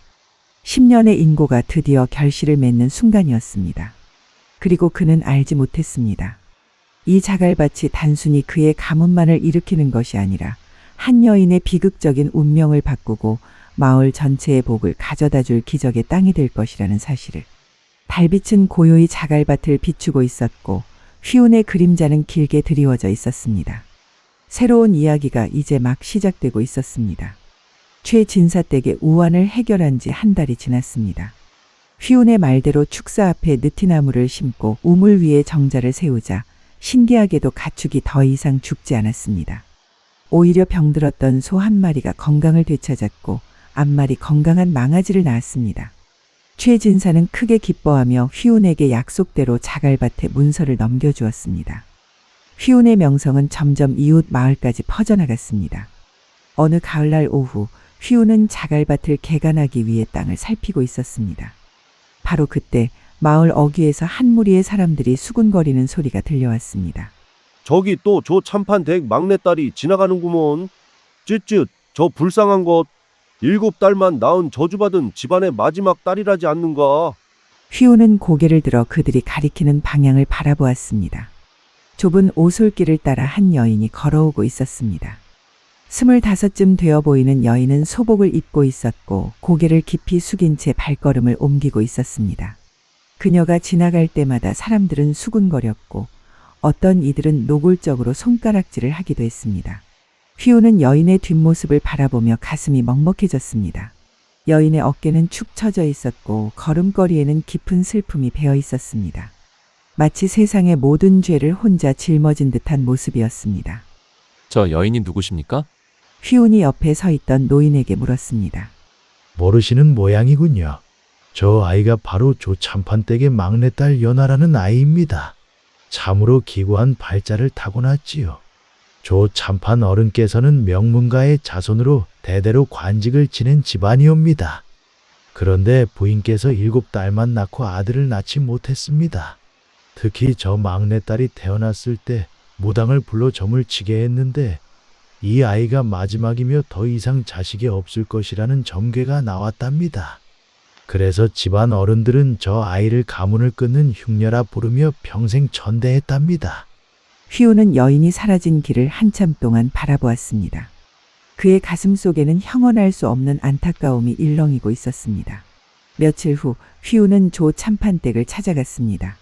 10년의 인고가 드디어 결실을 맺는 순간이었습니다. 그리고 그는 알지 못했습니다. 이 자갈밭이 단순히 그의 가문만을 일으키는 것이 아니라 한 여인의 비극적인 운명을 바꾸고 마을 전체의 복을 가져다 줄 기적의 땅이 될 것이라는 사실을. 달빛은 고요히 자갈밭을 비추고 있었고 휘운의 그림자는 길게 드리워져 있었습니다. 새로운 이야기가 이제 막 시작되고 있었습니다. 최진사 댁의 우환을 해결한 지 한 달이 지났습니다. 휘운의 말대로 축사 앞에 느티나무를 심고 우물 위에 정자를 세우자 신기하게도 가축이 더 이상 죽지 않았습니다. 오히려 병들었던 소 한 마리가 건강을 되찾았고 앞마리 건강한 망아지를 낳았습니다. 최진사는 크게 기뻐하며 휘운에게 약속대로 자갈밭에 문서를 넘겨주었습니다. 휘운의 명성은 점점 이웃 마을까지 퍼져나갔습니다. 어느 가을날 오후 휘운은 자갈밭을 개간하기 위해 땅을 살피고 있었습니다. 바로 그때 마을 어귀에서 한 무리의 사람들이 수군거리는 소리가 들려왔습니다. 저기 또 저 참판 댁 막내딸이 지나가는구먼. 쯧쯧, 저 불쌍한 것. 7달만 낳은 저주받은 집안의 마지막 딸이라지 않는가. 휘우는 고개를 들어 그들이 가리키는 방향을 바라보았습니다. 좁은 오솔길을 따라 한 여인이 걸어오고 있었습니다. 25쯤 되어 보이는 여인은 소복을 입고 있었고 고개를 깊이 숙인 채 발걸음을 옮기고 있었습니다. 그녀가 지나갈 때마다 사람들은 수군거렸고 어떤 이들은 노골적으로 손가락질을 하기도 했습니다. 휘우는 여인의 뒷모습을 바라보며 가슴이 먹먹해졌습니다. 여인의 어깨는 축 처져 있었고 걸음걸이에는 깊은 슬픔이 배어 있었습니다. 마치 세상의 모든 죄를 혼자 짊어진 듯한 모습이었습니다. 저 여인이 누구십니까? 휘운이 옆에 서 있던 노인에게 물었습니다. 모르시는 모양이군요. 저 아이가 바로 조 참판댁의 막내딸 연아라는 아이입니다. 참으로 기구한 발자를 타고났지요. 조 참판 어른께서는 명문가의 자손으로 대대로 관직을 지낸 집안이옵니다. 그런데 부인께서 7달만 낳고 아들을 낳지 못했습니다. 특히 저 막내딸이 태어났을 때 무당을 불러 점을 치게 했는데 이 아이가 마지막이며 더 이상 자식이 없을 것이라는 점괘가 나왔답니다. 그래서 집안 어른들은 저 아이를 가문을 끊는 흉녀라 부르며 평생 천대했답니다. 휘우는 여인이 사라진 길을 한참 동안 바라보았습니다. 그의 가슴 속에는 형언할 수 없는 안타까움이 일렁이고 있었습니다. 며칠 후 휘우는 조 참판댁을 찾아갔습니다.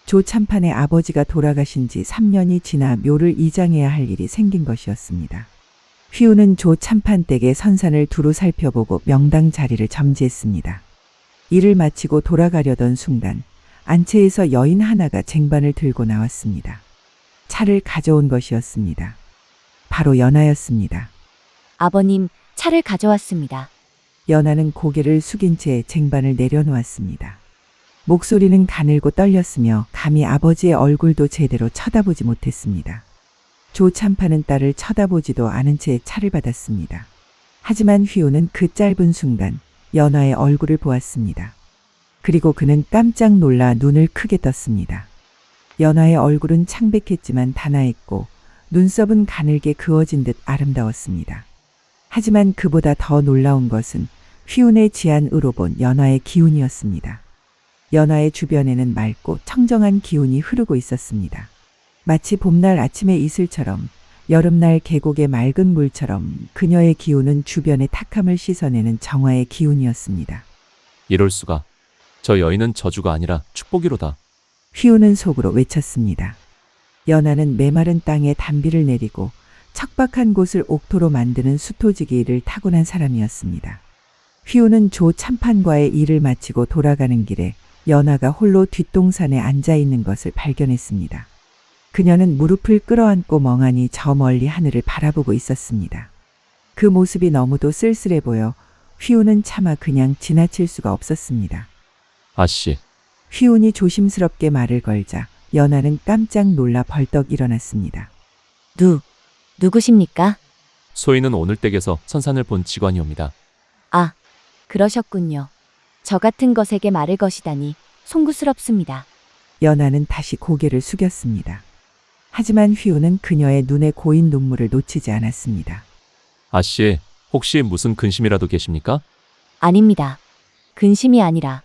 조 참판의 아버지가 돌아가신 지 3년이 지나 묘를 이장해야 할 일이 생긴 것이었습니다. 휘우는 조 참판 댁의 선산을 두루 살펴보고 명당 자리를 점지했습니다. 일을 마치고 돌아가려던 순간 안채에서 여인 하나가 쟁반을 들고 나왔습니다. 차를 가져온 것이었습니다. 바로 연하였습니다. 아버님, 차를 가져왔습니다. 연하는 고개를 숙인 채 쟁반을 내려놓았습니다. 목소리는 가늘고 떨렸으며 감히 아버지의 얼굴도 제대로 쳐다보지 못했습니다. 조 참판은 딸을 쳐다보지도 않은 채 차를 받았습니다. 하지만 휘우는 그 짧은 순간 연하의 얼굴을 보았습니다. 그리고 그는 깜짝 놀라 눈을 크게 떴습니다. 연하의 얼굴은 창백했지만 단아했고 눈썹은 가늘게 그어진 듯 아름다웠습니다. 하지만 그보다 더 놀라운 것은 휘운의 지안으로 본 연하의 기운이었습니다. 연하의 주변에는 맑고 청정한 기운이 흐르고 있었습니다. 마치 봄날 아침의 이슬처럼, 여름날 계곡의 맑은 물처럼 그녀의 기운은 주변의 탁함을 씻어내는 정화의 기운이었습니다. 이럴 수가. 저 여인은 저주가 아니라 축복이로다. 휘우는 속으로 외쳤습니다. 연하는 메마른 땅에 단비를 내리고 척박한 곳을 옥토로 만드는 수토지기 일을 타고난 사람이었습니다. 휘우는 조 참판과의 일을 마치고 돌아가는 길에 연하가 홀로 뒷동산에 앉아 있는 것을 발견했습니다. 그녀는 무릎을 끌어안고 멍하니 저 멀리 하늘을 바라보고 있었습니다. 그 모습이 너무도 쓸쓸해 보여 휘우는 차마 그냥 지나칠 수가 없었습니다. 아씨, 휘운이 조심스럽게 말을 걸자 연하는 깜짝 놀라 벌떡 일어났습니다. 누구십니까? 소인은 오늘 댁에서 선산을 본 직관이옵니다. 아, 그러셨군요. 저 같은 것에게 말을 거시다니 송구스럽습니다. 연하는 다시 고개를 숙였습니다. 하지만 휘우는 그녀의 눈에 고인 눈물을 놓치지 않았습니다. 아씨, 혹시 무슨 근심이라도 계십니까? 아닙니다. 근심이 아니라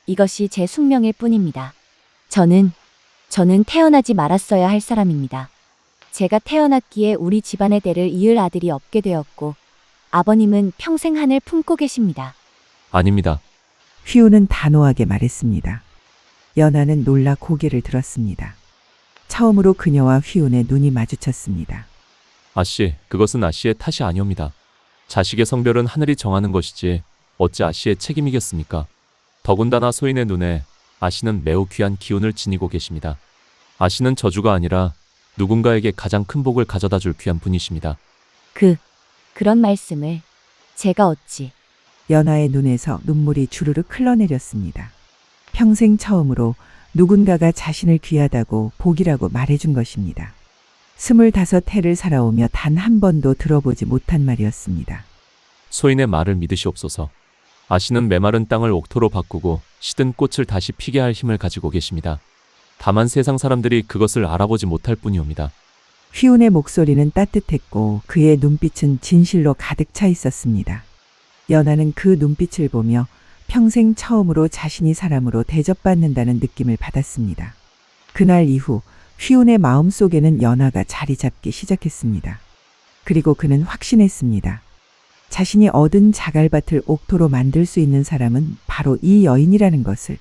이것이 제 숙명일 뿐입니다. 저는 태어나지 말았어야 할 사람입니다. 제가 태어났기에 우리 집안의 대를 이을 아들이 없게 되었고 아버님은 평생 한을 품고 계십니다. 아닙니다. 휘우는 단호하게 말했습니다. 연하는 놀라 고개를 들었습니다. 처음으로 그녀와 휘운의 눈이 마주쳤습니다. 아씨, 그것은 아씨의 탓이 아니옵니다. 자식의 성별은 하늘이 정하는 것이지 어찌 아씨의 책임이겠습니까? 더군다나 소인의 눈에 아씨는 매우 귀한 기운을 지니고 계십니다. 아씨는 저주가 아니라 누군가에게 가장 큰 복을 가져다 줄 귀한 분이십니다. 그런 말씀을 제가 어찌. 연하의 눈에서 눈물이 주르륵 흘러내렸습니다. 평생 처음으로 누군가가 자신을 귀하다고 복이라고 말해준 것입니다. 25해를 살아오며 단 한 번도 들어보지 못한 말이었습니다. 소인의 말을 믿으시옵소서. 아씨는 메마른 땅을 옥토로 바꾸고 시든 꽃을 다시 피게 할 힘을 가지고 계십니다. 다만 세상 사람들이 그것을 알아보지 못할 뿐이옵니다. 휘운의 목소리는 따뜻했고 그의 눈빛은 진실로 가득 차 있었습니다. 연하는 그 눈빛을 보며 평생 처음으로 자신이 사람으로 대접받는다는 느낌을 받았습니다. 그날 이후 휘운의 마음속에는 연하가 자리 잡기 시작했습니다. 그리고 그는 확신했습니다. 자신이 얻은 자갈밭을 옥토로 만들 수 있는 사람은 바로 이 여인이라는 것을.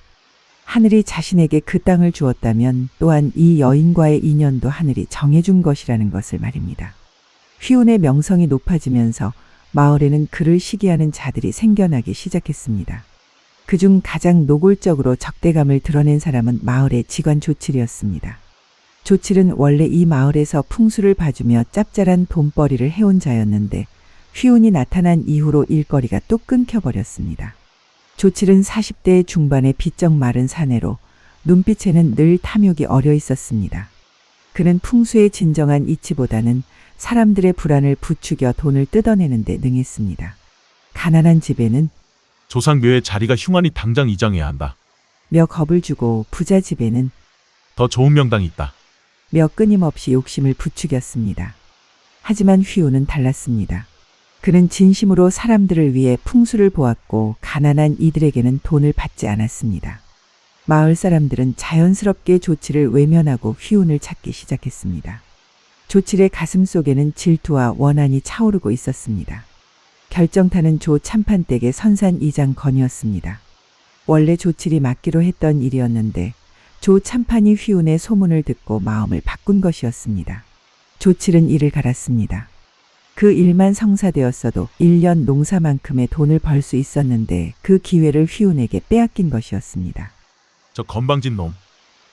하늘이 자신에게 그 땅을 주었다면 또한 이 여인과의 인연도 하늘이 정해준 것이라는 것을 말입니다. 휘운의 명성이 높아지면서 마을에는 그를 시기하는 자들이 생겨나기 시작했습니다. 그중 가장 노골적으로 적대감을 드러낸 사람은 마을의 직관 조칠이었습니다. 조칠은 원래 이 마을에서 풍수를 봐주며 짭짤한 돈벌이를 해온 자였는데 휘운이 나타난 이후로 일거리가 뚝 끊겨버렸습니다. 조칠은 40대 중반의 비쩍 마른 사내로 눈빛에는 늘 탐욕이 어려 있었습니다. 그는 풍수의 진정한 이치보다는 사람들의 불안을 부추겨 돈을 뜯어내는 데 능했습니다. 가난한 집에는 조상묘의 자리가 흉하니 당장 이장해야 한다. 며 겁을 주고 부자 집에는 더 좋은 명당이 있다. 며 끊임없이 욕심을 부추겼습니다. 하지만 휘우는 달랐습니다. 그는 진심으로 사람들을 위해 풍수를 보았고 가난한 이들에게는 돈을 받지 않았습니다. 마을 사람들은 자연스럽게 조치를 외면하고 휘운을 찾기 시작했습니다. 조칠의 가슴 속에는 질투와 원한이 차오르고 있었습니다. 결정타는 조 참판댁의 선산 이장 건이었습니다. 원래 조칠이 맡기로 했던 일이었는데 조 참판이 휘운의 소문을 듣고 마음을 바꾼 것이었습니다. 조칠은 이를 갈았습니다. 그 일만 성사되었어도 1년 농사만큼의 돈을 벌 수 있었는데 그 기회를 휘운에게 빼앗긴 것이었습니다. 저 건방진 놈.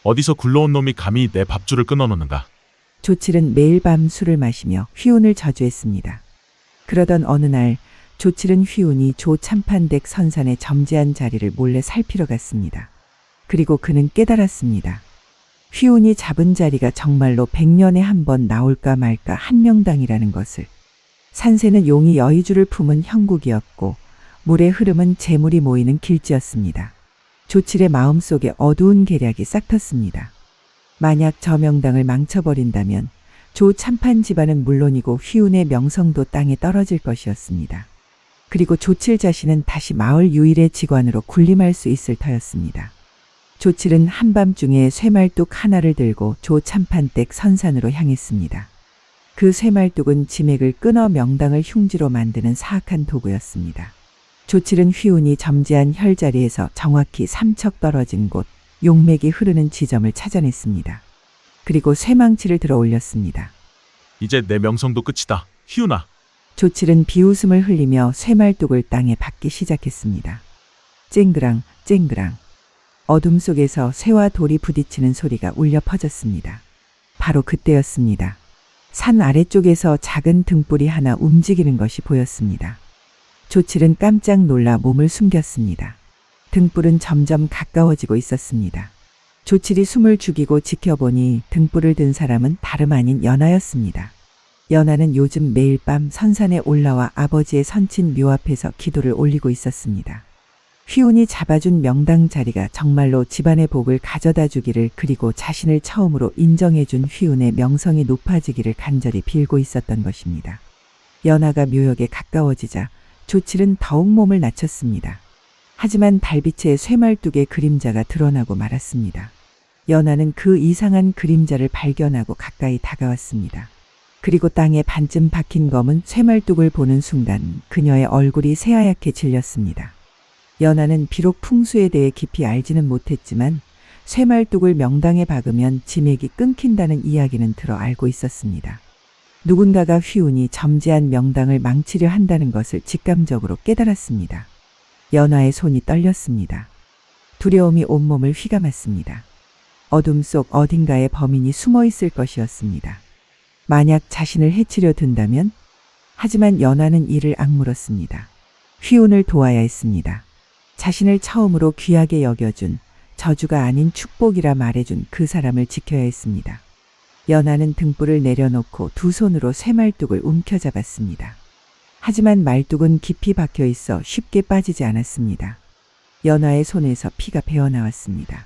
어디서 굴러온 놈이 감히 내 밥줄을 끊어놓는가. 조칠은 매일 밤 술을 마시며 휘운을 저주했습니다. 그러던 어느 날 조칠은 휘운이 조 참판댁 선산의 점지한 자리를 몰래 살피러 갔습니다. 그리고 그는 깨달았습니다. 휘운이 잡은 자리가 정말로 100년에 한 번 나올까 말까 한 명당이라는 것을. 산새는 용이 여의주를 품은 형국이었고 물의 흐름은 재물이 모이는 길지였습니다. 조칠의 마음속에 어두운 계략이 싹 텄습니다. 만약 저 명당을 망쳐버린다면 조 참판 집안은 물론이고 휘운의 명성도 땅에 떨어질 것이었습니다. 그리고 조칠 자신은 다시 마을 유일의 직관으로 군림할 수 있을 터였습니다. 조칠은 한밤중에 쇠말뚝 하나를 들고 조 참판댁 선산으로 향했습니다. 그 쇠말뚝은 지맥을 끊어 명당을 흉지로 만드는 사악한 도구였습니다. 조칠은 휘운이 점지한 혈자리에서 정확히 3척 떨어진 곳 용맥이 흐르는 지점을 찾아냈습니다. 그리고 쇠망치를 들어 올렸습니다. 이제 내 명성도 끝이다. 휘운아. 조칠은 비웃음을 흘리며 쇠말뚝을 땅에 박기 시작했습니다. 쨍그랑 쨍그랑. 어둠 속에서 쇠와 돌이 부딪히는 소리가 울려 퍼졌습니다. 바로 그때였습니다. 산 아래쪽에서 작은 등불이 하나 움직이는 것이 보였습니다. 조칠은 깜짝 놀라 몸을 숨겼습니다. 등불은 점점 가까워지고 있었습니다. 조칠이 숨을 죽이고 지켜보니 등불을 든 사람은 다름 아닌 연하였습니다. 연하는 요즘 매일 밤 선산에 올라와 아버지의 선친 묘 앞에서 기도를 올리고 있었습니다. 휘운이 잡아준 명당 자리가 정말로 집안의 복을 가져다 주기를 그리고 자신을 처음으로 인정해준 휘운의 명성이 높아지기를 간절히 빌고 있었던 것입니다. 연하가 묘역에 가까워지자 조칠은 더욱 몸을 낮췄습니다. 하지만 달빛에 쇠말뚝의 그림자가 드러나고 말았습니다. 연하는 그 이상한 그림자를 발견하고 가까이 다가왔습니다. 그리고 땅에 반쯤 박힌 검은 쇠말뚝을 보는 순간 그녀의 얼굴이 새하얗게 질렸습니다. 연하는 비록 풍수에 대해 깊이 알지는 못했지만 쇠말뚝을 명당에 박으면 지맥이 끊긴다는 이야기는 들어 알고 있었습니다. 누군가가 휘운이 점지한 명당을 망치려 한다는 것을 직감적으로 깨달았습니다. 연하의 손이 떨렸습니다. 두려움이 온몸을 휘감았습니다. 어둠 속 어딘가에 범인이 숨어 있을 것이었습니다. 만약 자신을 해치려 든다면? 하지만 연하는 이를 악물었습니다. 휘운을 도와야 했습니다. 자신을 처음으로 귀하게 여겨준, 저주가 아닌 축복이라 말해준 그 사람을 지켜야 했습니다. 연하는 등불을 내려놓고 두 손으로 쇠말뚝을 움켜잡았습니다. 하지만 말뚝은 깊이 박혀 있어 쉽게 빠지지 않았습니다. 연하의 손에서 피가 배어나왔습니다.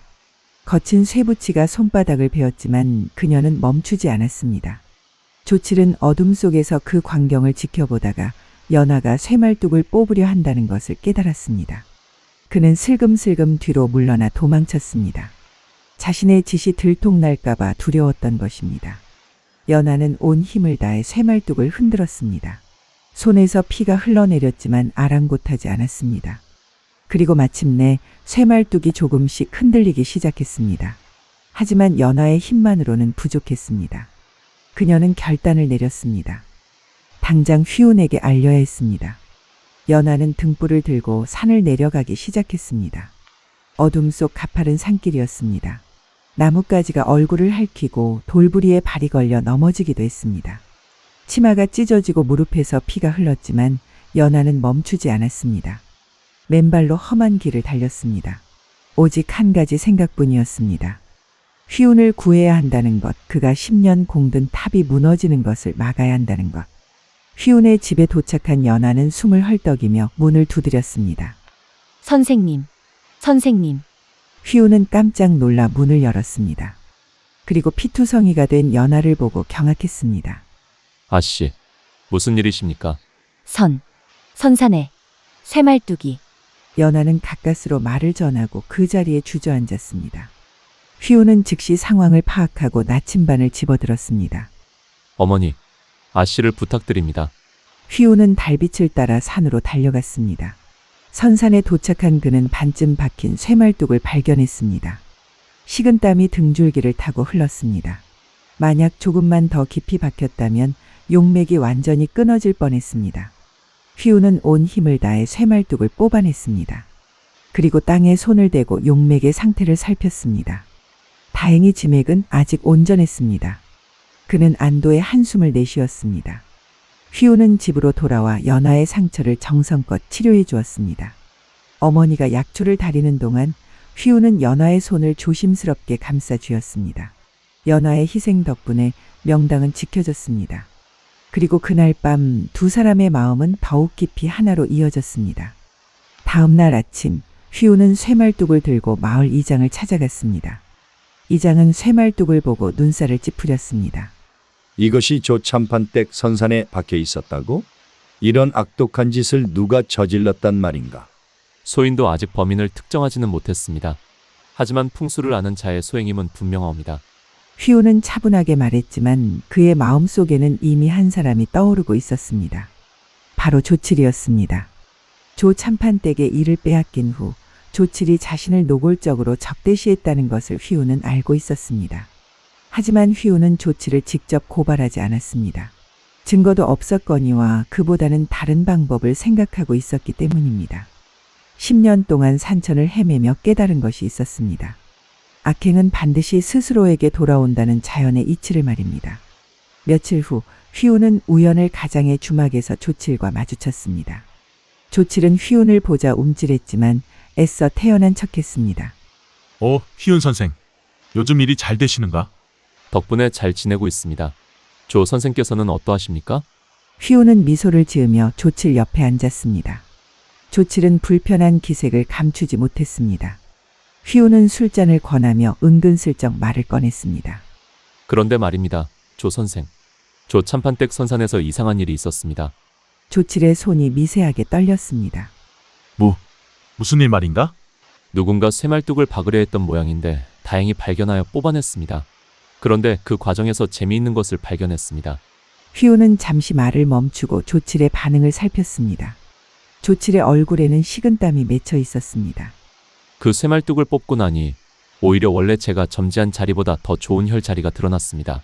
거친 쇠붙이가 손바닥을 베었지만 그녀는 멈추지 않았습니다. 조칠은 어둠 속에서 그 광경을 지켜보다가 연하가 쇠말뚝을 뽑으려 한다는 것을 깨달았습니다. 그는 슬금슬금 뒤로 물러나 도망쳤습니다. 자신의 짓이 들통날까봐 두려웠던 것입니다. 연하는 온 힘을 다해 쇠말뚝을 흔들었습니다. 손에서 피가 흘러내렸지만 아랑곳하지 않았습니다. 그리고 마침내 쇠말뚝이 조금씩 흔들리기 시작했습니다. 하지만 연하의 힘만으로는 부족했습니다. 그녀는 결단을 내렸습니다. 당장 휘운에게 알려야 했습니다. 연하는 등불을 들고 산을 내려가기 시작했습니다. 어둠 속 가파른 산길이었습니다. 나뭇가지가 얼굴을 핥히고 돌부리에 발이 걸려 넘어지기도 했습니다. 치마가 찢어지고 무릎에서 피가 흘렀지만 연하는 멈추지 않았습니다. 맨발로 험한 길을 달렸습니다. 오직 한 가지 생각뿐이었습니다. 휘운을 구해야 한다는 것, 그가 10년 공든 탑이 무너지는 것을 막아야 한다는 것. 휘운의 집에 도착한 연하는 숨을 헐떡이며 문을 두드렸습니다. 선생님, 선생님. 휘운은 깜짝 놀라 문을 열었습니다. 그리고 피투성이가 된 연하를 보고 경악했습니다. 아씨, 무슨 일이십니까? 선산에 쇠말뚝이. 연하는 가까스로 말을 전하고 그 자리에 주저앉았습니다. 휘운은 즉시 상황을 파악하고 나침반을 집어들었습니다. 어머니, 아씨를 부탁드립니다. 휘운은 달빛을 따라 산으로 달려갔습니다. 선산에 도착한 그는 반쯤 박힌 쇠말뚝을 발견했습니다. 식은땀이 등줄기를 타고 흘렀습니다. 만약 조금만 더 깊이 박혔다면 용맥이 완전히 끊어질 뻔했습니다. 휘우는 온 힘을 다해 쇠말뚝을 뽑아냈습니다. 그리고 땅에 손을 대고 용맥의 상태를 살폈습니다. 다행히 지맥은 아직 온전했습니다. 그는 안도의 한숨을 내쉬었습니다. 휘우는 집으로 돌아와 연하의 상처를 정성껏 치료해 주었습니다. 어머니가 약초를 다리는 동안 휘우는 연하의 손을 조심스럽게 감싸 주었습니다. 연하의 희생 덕분에 명당은 지켜졌습니다. 그리고 그날 밤 두 사람의 마음은 더욱 깊이 하나로 이어졌습니다. 다음 날 아침 휘우는 쇠말뚝을 들고 마을 이장을 찾아갔습니다. 이장은 쇠말뚝을 보고 눈살을 찌푸렸습니다. 이것이 조참판댁 선산에 박혀 있었다고? 이런 악독한 짓을 누가 저질렀단 말인가? 소인도 아직 범인을 특정하지는 못했습니다. 하지만 풍수를 아는 자의 소행임은 분명하옵니다. 휘우는 차분하게 말했지만 그의 마음속에는 이미 한 사람이 떠오르고 있었습니다. 바로 조칠이었습니다. 조 참판댁의 일을 빼앗긴 후 조칠이 자신을 노골적으로 적대시했다는 것을 휘우는 알고 있었습니다. 하지만 휘우는 조칠을 직접 고발하지 않았습니다. 증거도 없었거니와 그보다는 다른 방법을 생각하고 있었기 때문입니다. 10년 동안 산천을 헤매며 깨달은 것이 있었습니다. 악행은 반드시 스스로에게 돌아온다는 자연의 이치를 말입니다. 며칠 후 휘우는 우연을 가장의 주막에서 조칠과 마주쳤습니다. 조칠은 휘운을 보자 움찔했지만 애써 태연한 척했습니다. 휘운 선생. 요즘 일이 잘 되시는가? 덕분에 잘 지내고 있습니다. 조 선생께서는 어떠하십니까? 휘우는 미소를 지으며 조칠 옆에 앉았습니다. 조칠은 불편한 기색을 감추지 못했습니다. 휘우는 술잔을 권하며 은근슬쩍 말을 꺼냈습니다. 그런데 말입니다. 조 선생. 조 참판댁 선산에서 이상한 일이 있었습니다. 조칠의 손이 미세하게 떨렸습니다. 무슨 일 말인가? 누군가 쇠말뚝을 박으려 했던 모양인데 다행히 발견하여 뽑아냈습니다. 그런데 그 과정에서 재미있는 것을 발견했습니다. 휘우는 잠시 말을 멈추고 조칠의 반응을 살폈습니다. 조칠의 얼굴에는 식은땀이 맺혀 있었습니다. 그 쇠말뚝을 뽑고 나니 오히려 원래 제가 점지한 자리보다 더 좋은 혈 자리가 드러났습니다.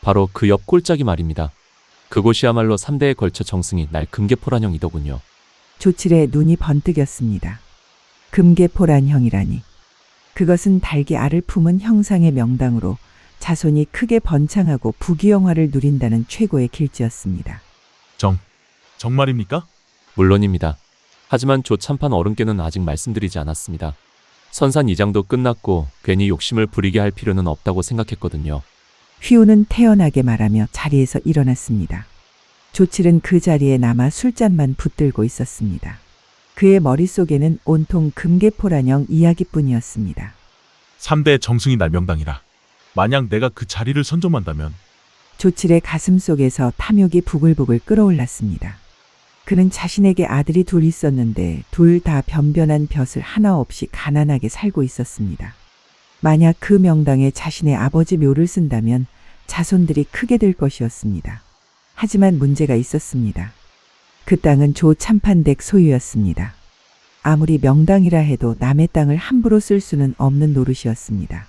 바로 그 옆 꼴짝이 말입니다. 그곳이야말로 3대에 걸쳐 정승이 날 금계포란형이더군요. 조칠의 눈이 번뜩였습니다. 금계포란형이라니. 그것은 달기 알을 품은 형상의 명당으로 자손이 크게 번창하고 부귀영화를 누린다는 최고의 길지였습니다. 정말입니까? 물론입니다. 하지만 조 참판 어른께는 아직 말씀드리지 않았습니다. 선산 이장도 끝났고 괜히 욕심을 부리게 할 필요는 없다고 생각했거든요. 휘우는 태연하게 말하며 자리에서 일어났습니다. 조칠은 그 자리에 남아 술잔만 붙들고 있었습니다. 그의 머릿속에는 온통 금계포란형 이야기뿐이었습니다. 3대 정승이 날 명당이라. 만약 내가 그 자리를 선점한다면 조칠의 가슴 속에서 탐욕이 부글부글 끓어올랐습니다. 그는 자신에게 아들이 둘 있었는데 둘 다 변변한 벼슬 하나 없이 가난하게 살고 있었습니다. 만약 그 명당에 자신의 아버지 묘를 쓴다면 자손들이 크게 될 것이었습니다. 하지만 문제가 있었습니다. 그 땅은 조 참판댁 소유였습니다. 아무리 명당이라 해도 남의 땅을 함부로 쓸 수는 없는 노릇이었습니다.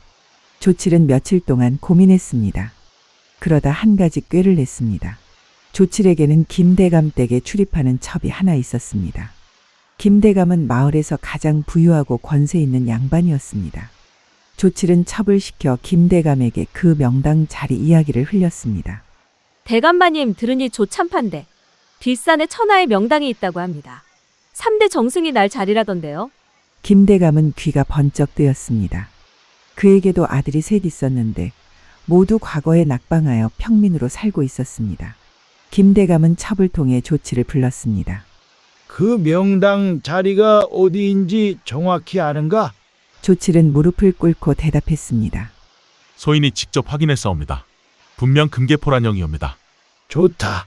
조칠은 며칠 동안 고민했습니다. 그러다 한 가지 꾀를 냈습니다. 조칠에게는 김대감 댁에 출입하는 첩이 하나 있었습니다. 김대감은 마을에서 가장 부유하고 권세 있는 양반이었습니다. 조칠은 첩을 시켜 김대감에게 그 명당 자리 이야기를 흘렸습니다. 대감마님 들으니 조참판대 뒷산에 천하의 명당이 있다고 합니다. 3대 정승이 날 자리라던데요. 김대감은 귀가 번쩍 뜨였습니다. 그에게도 아들이 셋 있었는데 모두 과거에 낙방하여 평민으로 살고 있었습니다. 김대감은 첩을 통해 조치를 불렀습니다. 그 명당 자리가 어디인지 정확히 아는가? 조칠은 무릎을 꿇고 대답했습니다. 소인이 직접 확인했사옵니다. 분명 금계포란형이옵니다. 좋다.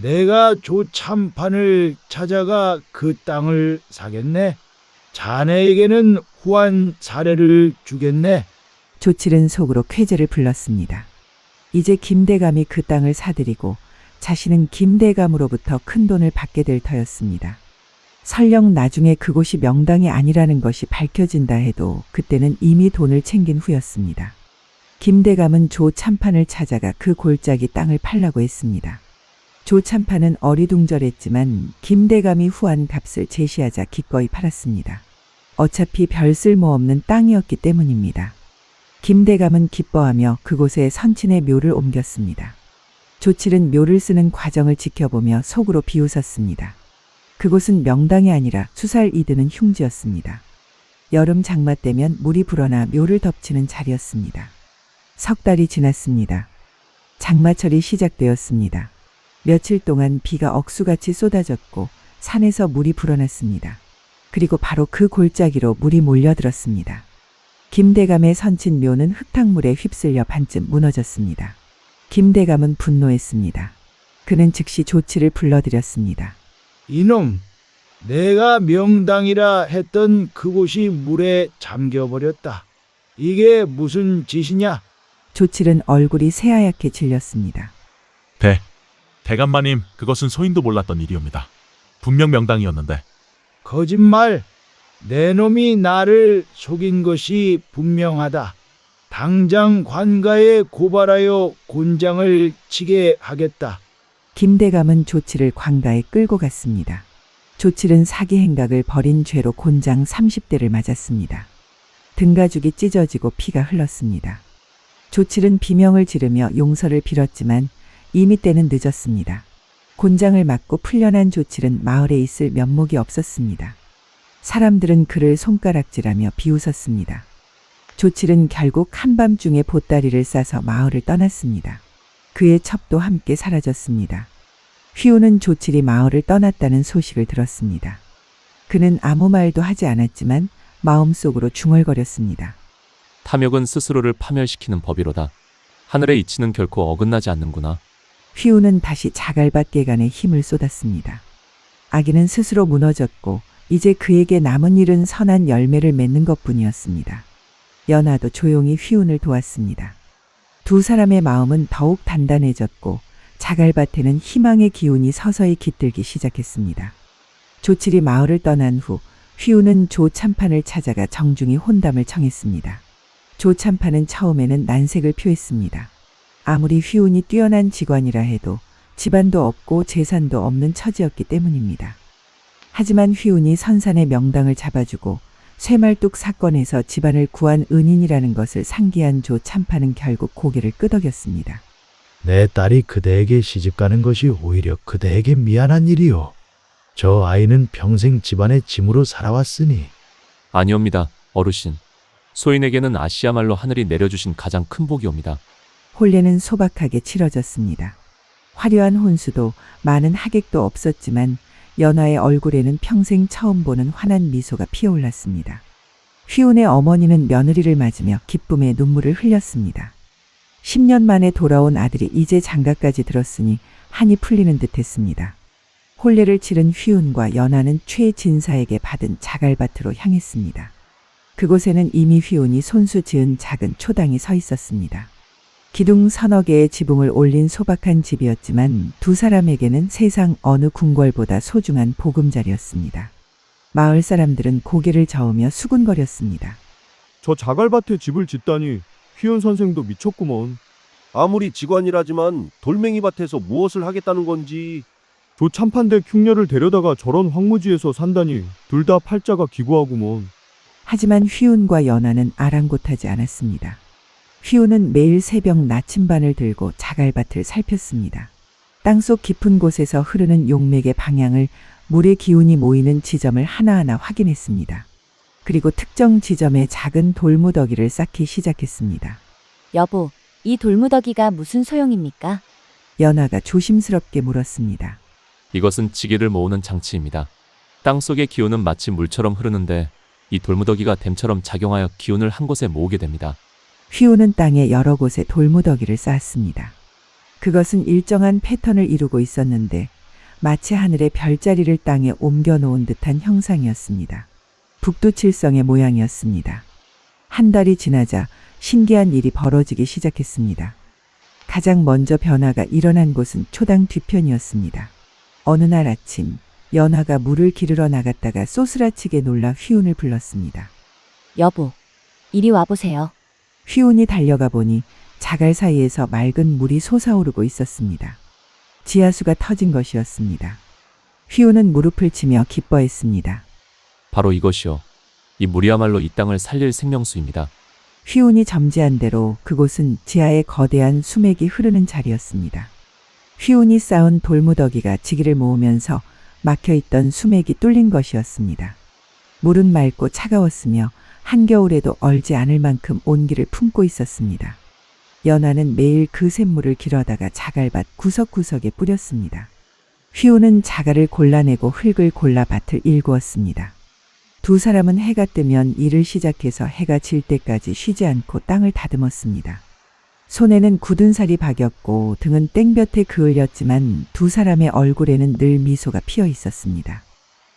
내가 조참판을 찾아가 그 땅을 사겠네. 자네에게는 후한 사례를 주겠네. 조칠은 속으로 쾌재를 불렀습니다. 이제 김대감이 그 땅을 사들이고 자신은 김대감으로부터 큰 돈을 받게 될 터였습니다. 설령 나중에 그곳이 명당이 아니라는 것이 밝혀진다 해도 그때는 이미 돈을 챙긴 후였습니다. 김대감은 조 참판을 찾아가 그 골짜기 땅을 팔라고 했습니다. 조 참판은 어리둥절했지만 김대감이 후한 값을 제시하자 기꺼이 팔았습니다. 어차피 별 쓸모없는 땅이었기 때문입니다. 김대감은 기뻐하며 그곳에 선친의 묘를 옮겼습니다. 조칠은 묘를 쓰는 과정을 지켜보며 속으로 비웃었습니다. 그곳은 명당이 아니라 수살 이드는 흉지였습니다. 여름 장마 때면 물이 불어나 묘를 덮치는 자리였습니다. 석 달이 지났습니다. 장마철이 시작되었습니다. 며칠 동안 비가 억수같이 쏟아졌고 산에서 물이 불어났습니다. 그리고 바로 그 골짜기로 물이 몰려들었습니다. 김대감의 선친 묘는 흙탕물에 휩쓸려 반쯤 무너졌습니다. 김대감은 분노했습니다. 그는 즉시 조치를 불러들였습니다. 이놈, 내가 명당이라 했던 그곳이 물에 잠겨버렸다. 이게 무슨 짓이냐? 조칠은 얼굴이 새하얗게 질렸습니다. 대감마님, 그것은 소인도 몰랐던 일이옵니다. 분명 명당이었는데. 거짓말! 내 놈이 나를 속인 것이 분명하다. 당장 관가에 고발하여 곤장을 치게 하겠다. 김대감은 조칠을 관가에 끌고 갔습니다. 조칠은 사기 행각을 벌인 죄로 곤장 30대를 맞았습니다. 등가죽이 찢어지고 피가 흘렀습니다. 조칠은 비명을 지르며 용서를 빌었지만 이미 때는 늦었습니다. 곤장을 맞고 풀려난 조칠은 마을에 있을 면목이 없었습니다. 사람들은 그를 손가락질하며 비웃었습니다. 조칠은 결국 한밤중에 보따리를 싸서 마을을 떠났습니다. 그의 첩도 함께 사라졌습니다. 휘우는 조칠이 마을을 떠났다는 소식을 들었습니다. 그는 아무 말도 하지 않았지만 마음속으로 중얼거렸습니다. 탐욕은 스스로를 파멸시키는 법이로다. 하늘의 이치는 결코 어긋나지 않는구나. 휘우는 다시 자갈밭 개간에 힘을 쏟았습니다. 아기는 스스로 무너졌고 이제 그에게 남은 일은 선한 열매를 맺는 것뿐이었습니다. 연하도 조용히 휘운을 도왔습니다. 두 사람의 마음은 더욱 단단해졌고 자갈밭에는 희망의 기운이 서서히 깃들기 시작했습니다. 조칠이 마을을 떠난 후 휘우는 조 참판을 찾아가 정중히 혼담을 청했습니다. 조 참판은 처음에는 난색을 표했습니다. 아무리 휘운이 뛰어난 직관이라 해도 집안도 없고 재산도 없는 처지였기 때문입니다. 하지만 휘운이 선산의 명당을 잡아주고 쇠말뚝 사건에서 집안을 구한 은인이라는 것을 상기한 조 참판은 결국 고개를 끄덕였습니다. 내 딸이 그대에게 시집가는 것이 오히려 그대에게 미안한 일이오. 저 아이는 평생 집안의 짐으로 살아왔으니. 아니옵니다, 어르신. 소인에게는 아시야말로 하늘이 내려주신 가장 큰 복이옵니다. 혼례는 소박하게 치러졌습니다. 화려한 혼수도 많은 하객도 없었지만 연화의 얼굴에는 평생 처음 보는 환한 미소가 피어올랐습니다. 휘운의 어머니는 며느리를 맞으며 기쁨의 눈물을 흘렸습니다. 10년 만에 돌아온 아들이 이제 장가까지 들었으니 한이 풀리는 듯했습니다. 혼례를 치른 휘운과 연화는 최진사에게 받은 자갈밭으로 향했습니다. 그곳에는 이미 휘운이 손수 지은 작은 초당이 서 있었습니다. 기둥 서너 개의 지붕을 올린 소박한 집이었지만 두 사람에게는 세상 어느 궁궐보다 소중한 보금자리였습니다. 마을 사람들은 고개를 저으며 수군거렸습니다. 저 자갈밭에 집을 짓다니 휘운 선생도 미쳤구먼. 아무리 직관이라지만 돌멩이 밭에서 무엇을 하겠다는 건지. 조 참판댁 흉녀를 데려다가 저런 황무지에서 산다니 둘 다 팔자가 기구하구먼. 하지만 휘운과 연화는 아랑곳하지 않았습니다. 휘운은 매일 새벽 나침반을 들고 자갈밭을 살폈습니다. 땅속 깊은 곳에서 흐르는 용맥의 방향을 물의 기운이 모이는 지점을 하나하나 확인했습니다. 그리고 특정 지점에 작은 돌무더기를 쌓기 시작했습니다. 여보, 이 돌무더기가 무슨 소용입니까? 연화가 조심스럽게 물었습니다. 이것은 지기를 모으는 장치입니다. 땅속의 기운은 마치 물처럼 흐르는데 이 돌무더기가 댐처럼 작용하여 기운을 한 곳에 모으게 됩니다. 휘우는 땅에 여러 곳에 돌무더기를 쌓았습니다. 그것은 일정한 패턴을 이루고 있었는데 마치 하늘의 별자리를 땅에 옮겨놓은 듯한 형상이었습니다. 북두칠성의 모양이었습니다. 한 달이 지나자 신기한 일이 벌어지기 시작했습니다. 가장 먼저 변화가 일어난 곳은 초당 뒤편이었습니다. 어느 날 아침 연하가 물을 기르러 나갔다가 쏘스라치게 놀라 휘운을 불렀습니다. 여보, 이리 와보세요. 휘운이 달려가 보니 자갈 사이에서 맑은 물이 솟아오르고 있었습니다. 지하수가 터진 것이었습니다. 휘운은 무릎을 치며 기뻐했습니다. 바로 이것이요. 이 물이야말로 이 땅을 살릴 생명수입니다. 휘운이 점지한 대로 그곳은 지하에 거대한 수맥이 흐르는 자리였습니다. 휘운이 쌓은 돌무더기가 지기를 모으면서 막혀있던 수맥이 뚫린 것이었습니다. 물은 맑고 차가웠으며 한겨울에도 얼지 않을 만큼 온기를 품고 있었습니다. 연하는 매일 그 샘물을 길어다가 자갈밭 구석구석에 뿌렸습니다. 휘운은 자갈을 골라내고 흙을 골라 밭을 일구었습니다. 두 사람은 해가 뜨면 일을 시작해서 해가 질 때까지 쉬지 않고 땅을 다듬었습니다. 손에는 굳은 살이 박였고 등은 땡볕에 그을렸지만 두 사람의 얼굴에는 늘 미소가 피어 있었습니다.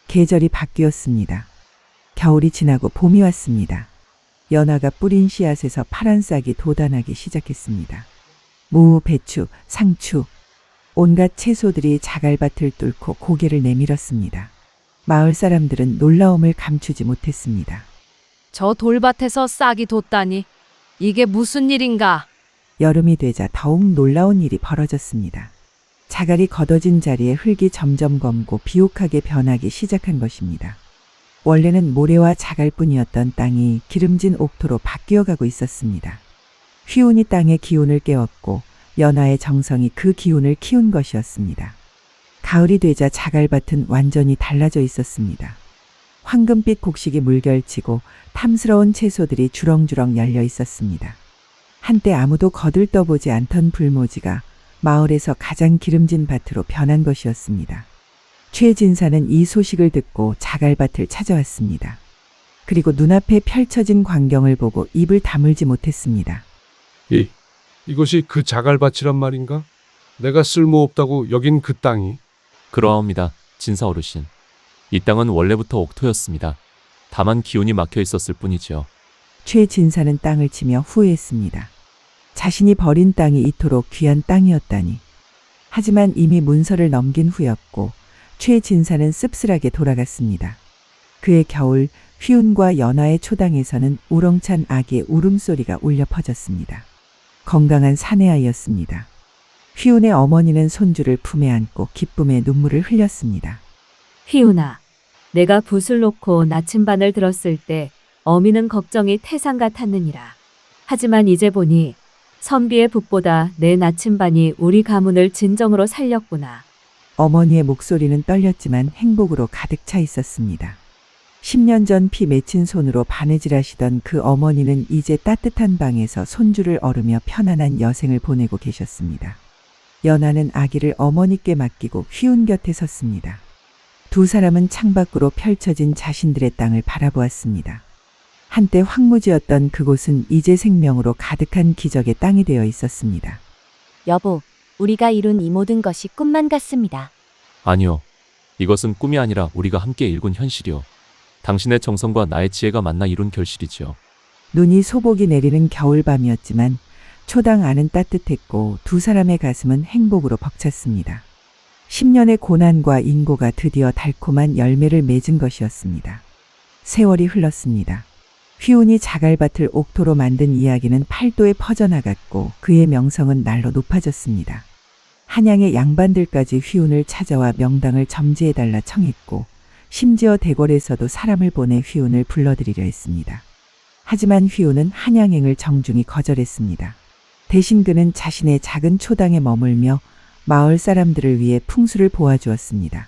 계절이 바뀌었습니다. 겨울이 지나고 봄이 왔습니다. 연하가 뿌린 씨앗에서 파란 싹이 돋아나기 시작했습니다. 무, 배추, 상추, 온갖 채소들이 자갈밭을 뚫고 고개를 내밀었습니다. 마을 사람들은 놀라움을 감추지 못했습니다. 저 돌밭에서 싹이 돋다니. 이게 무슨 일인가? 여름이 되자 더욱 놀라운 일이 벌어졌습니다. 자갈이 걷어진 자리에 흙이 점점 검고 비옥하게 변하기 시작한 것입니다. 원래는 모래와 자갈뿐이었던 땅이 기름진 옥토로 바뀌어가고 있었습니다. 휘운이 땅의 기운을 깨웠고 연하의 정성이 그 기운을 키운 것이었습니다. 가을이 되자 자갈밭은 완전히 달라져 있었습니다. 황금빛 곡식이 물결치고 탐스러운 채소들이 주렁주렁 열려 있었습니다. 한때 아무도 거들떠보지 않던 불모지가 마을에서 가장 기름진 밭으로 변한 것이었습니다. 최진사는 이 소식을 듣고 자갈밭을 찾아왔습니다. 그리고 눈앞에 펼쳐진 광경을 보고 입을 다물지 못했습니다. 이것이 그 자갈밭이란 말인가? 내가 쓸모없다고 여긴 그 땅이? 그러하옵니다. 진사 어르신. 이 땅은 원래부터 옥토였습니다. 다만 기운이 막혀 있었을 뿐이지요. 최진사는 땅을 치며 후회했습니다. 자신이 버린 땅이 이토록 귀한 땅이었다니. 하지만 이미 문서를 넘긴 후였고 최진사는 씁쓸하게 돌아갔습니다. 그의 겨울 휘운과 연하의 초당에서는 우렁찬 아기의 울음소리가 울려 퍼졌습니다. 건강한 사내아이였습니다. 휘운의 어머니는 손주를 품에 안고 기쁨의 눈물을 흘렸습니다. 휘운아, 내가 붓을 놓고 나침반을 들었을 때 어미는 걱정이 태산 같았느니라. 하지만 이제 보니 선비의 붓보다 내 나침반이 우리 가문을 진정으로 살렸구나. 어머니의 목소리는 떨렸지만 행복으로 가득 차 있었습니다. 10년 전 피 맺힌 손으로 바느질하시던 그 어머니는 이제 따뜻한 방에서 손주를 얻으며 편안한 여생을 보내고 계셨습니다. 연하는 아기를 어머니께 맡기고 휘운 곁에 섰습니다. 두 사람은 창밖으로 펼쳐진 자신들의 땅을 바라보았습니다. 한때 황무지였던 그곳은 이제 생명으로 가득한 기적의 땅이 되어 있었습니다. 여보, 우리가 이룬 이 모든 것이 꿈만 같습니다. 아니요. 이것은 꿈이 아니라 우리가 함께 일군 현실이요. 당신의 정성과 나의 지혜가 만나 이룬 결실이지요. 눈이 소복이 내리는 겨울밤이었지만 초당 안은 따뜻했고 두 사람의 가슴은 행복으로 벅찼습니다. 10년의 고난과 인고가 드디어 달콤한 열매를 맺은 것이었습니다. 세월이 흘렀습니다. 휘운이 자갈밭을 옥토로 만든 이야기는 팔도에 퍼져나갔고 그의 명성은 날로 높아졌습니다. 한양의 양반들까지 휘운을 찾아와 명당을 점지해달라 청했고 심지어 대궐에서도 사람을 보내 휘운을 불러들이려 했습니다. 하지만 휘운은 한양행을 정중히 거절했습니다. 대신 그는 자신의 작은 초당에 머물며 마을 사람들을 위해 풍수를 보아주었습니다.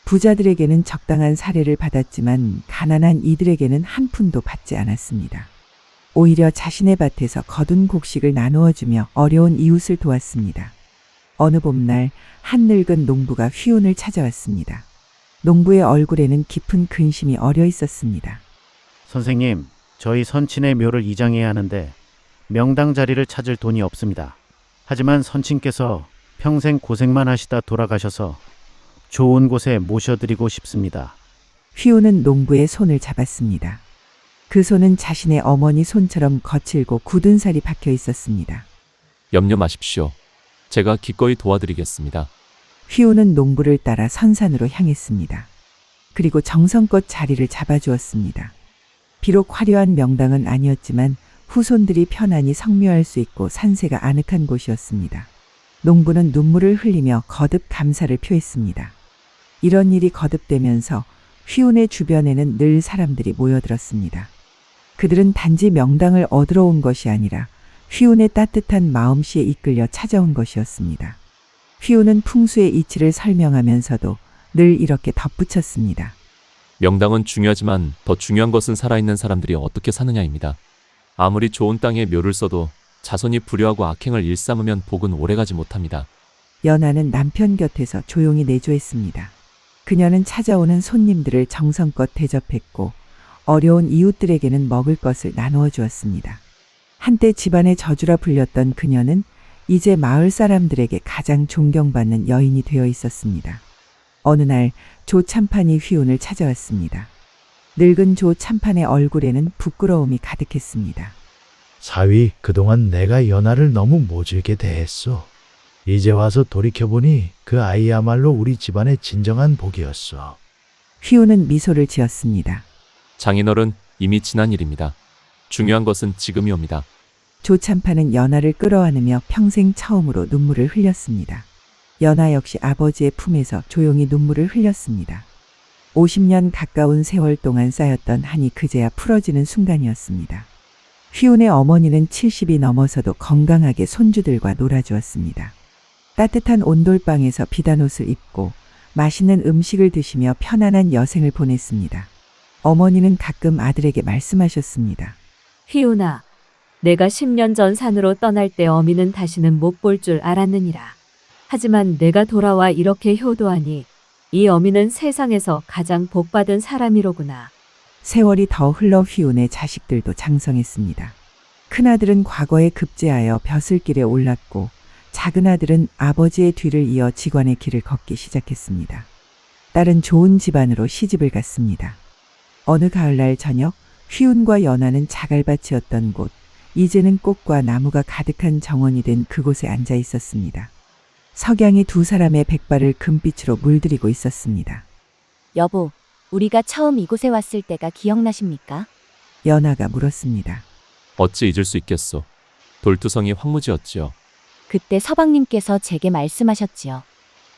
부자들에게는 적당한 사례를 받았지만 가난한 이들에게는 한 푼도 받지 않았습니다. 오히려 자신의 밭에서 거둔 곡식을 나누어 주며 어려운 이웃을 도왔습니다. 어느 봄날 한 늙은 농부가 휘운을 찾아왔습니다. 농부의 얼굴에는 깊은 근심이 어려 있었습니다. 선생님, 저희 선친의 묘를 이장해야 하는데 명당 자리를 찾을 돈이 없습니다. 하지만 선친께서 평생 고생만 하시다 돌아가셔서 좋은 곳에 모셔드리고 싶습니다. 휘운은 농부의 손을 잡았습니다. 그 손은 자신의 어머니 손처럼 거칠고 굳은 살이 박혀 있었습니다. 염려 마십시오. 제가 기꺼이 도와드리겠습니다. 휘우는 농부를 따라 선산으로 향했습니다. 그리고 정성껏 자리를 잡아주었습니다. 비록 화려한 명당은 아니었지만 후손들이 편안히 성묘할 수 있고 산세가 아늑한 곳이었습니다. 농부는 눈물을 흘리며 거듭 감사를 표했습니다. 이런 일이 거듭되면서 휘운의 주변에는 늘 사람들이 모여들었습니다. 그들은 단지 명당을 얻으러 온 것이 아니라 휘운의 따뜻한 마음씨에 이끌려 찾아온 것이었습니다. 휘운은 풍수의 이치를 설명하면서도 늘 이렇게 덧붙였습니다. 명당은 중요하지만 더 중요한 것은 살아있는 사람들이 어떻게 사느냐입니다. 아무리 좋은 땅에 묘를 써도 자손이 불효하고 악행을 일삼으면 복은 오래가지 못합니다. 연하는 남편 곁에서 조용히 내조했습니다. 그녀는 찾아오는 손님들을 정성껏 대접했고 어려운 이웃들에게는 먹을 것을 나누어 주었습니다. 한때 집안의 저주라 불렸던 그녀는 이제 마을 사람들에게 가장 존경받는 여인이 되어 있었습니다. 어느 날 조 참판이 휘운을 찾아왔습니다. 늙은 조 참판의 얼굴에는 부끄러움이 가득했습니다. 사위, 그동안 내가 연하를 너무 모질게 대했소. 이제 와서 돌이켜보니 그 아이야말로 우리 집안의 진정한 복이었어. 휘우는 미소를 지었습니다. 장인어른, 이미 지난 일입니다. 중요한 것은 지금이옵니다. 조 참판은 연하를 끌어안으며 평생 처음으로 눈물을 흘렸습니다. 연하 역시 아버지의 품에서 조용히 눈물을 흘렸습니다. 50년 가까운 세월 동안 쌓였던 한이 그제야 풀어지는 순간이었습니다. 휘운의 어머니는 70이 넘어서도 건강하게 손주들과 놀아주었습니다. 따뜻한 온돌방에서 비단옷을 입고 맛있는 음식을 드시며 편안한 여생을 보냈습니다. 어머니는 가끔 아들에게 말씀하셨습니다. 휘운아, 내가 10년 전 산으로 떠날 때 어미는 다시는 못 볼 줄 알았느니라. 하지만 내가 돌아와 이렇게 효도하니 이 어미는 세상에서 가장 복받은 사람이로구나. 세월이 더 흘러 휘운의 자식들도 장성했습니다. 큰아들은 과거에 급제하여 벼슬길에 올랐고 작은아들은 아버지의 뒤를 이어 직관의 길을 걷기 시작했습니다. 딸은 좋은 집안으로 시집을 갔습니다. 어느 가을날 저녁 휘운과 연하는 자갈밭이었던 곳, 이제는 꽃과 나무가 가득한 정원이 된 그곳에 앉아 있었습니다. 석양이 두 사람의 백발을 금빛으로 물들이고 있었습니다. 여보, 우리가 처음 이곳에 왔을 때가 기억나십니까? 연하가 물었습니다. 어찌 잊을 수 있겠소. 돌투성이 황무지였지요. 그때 서방님께서 제게 말씀하셨지요.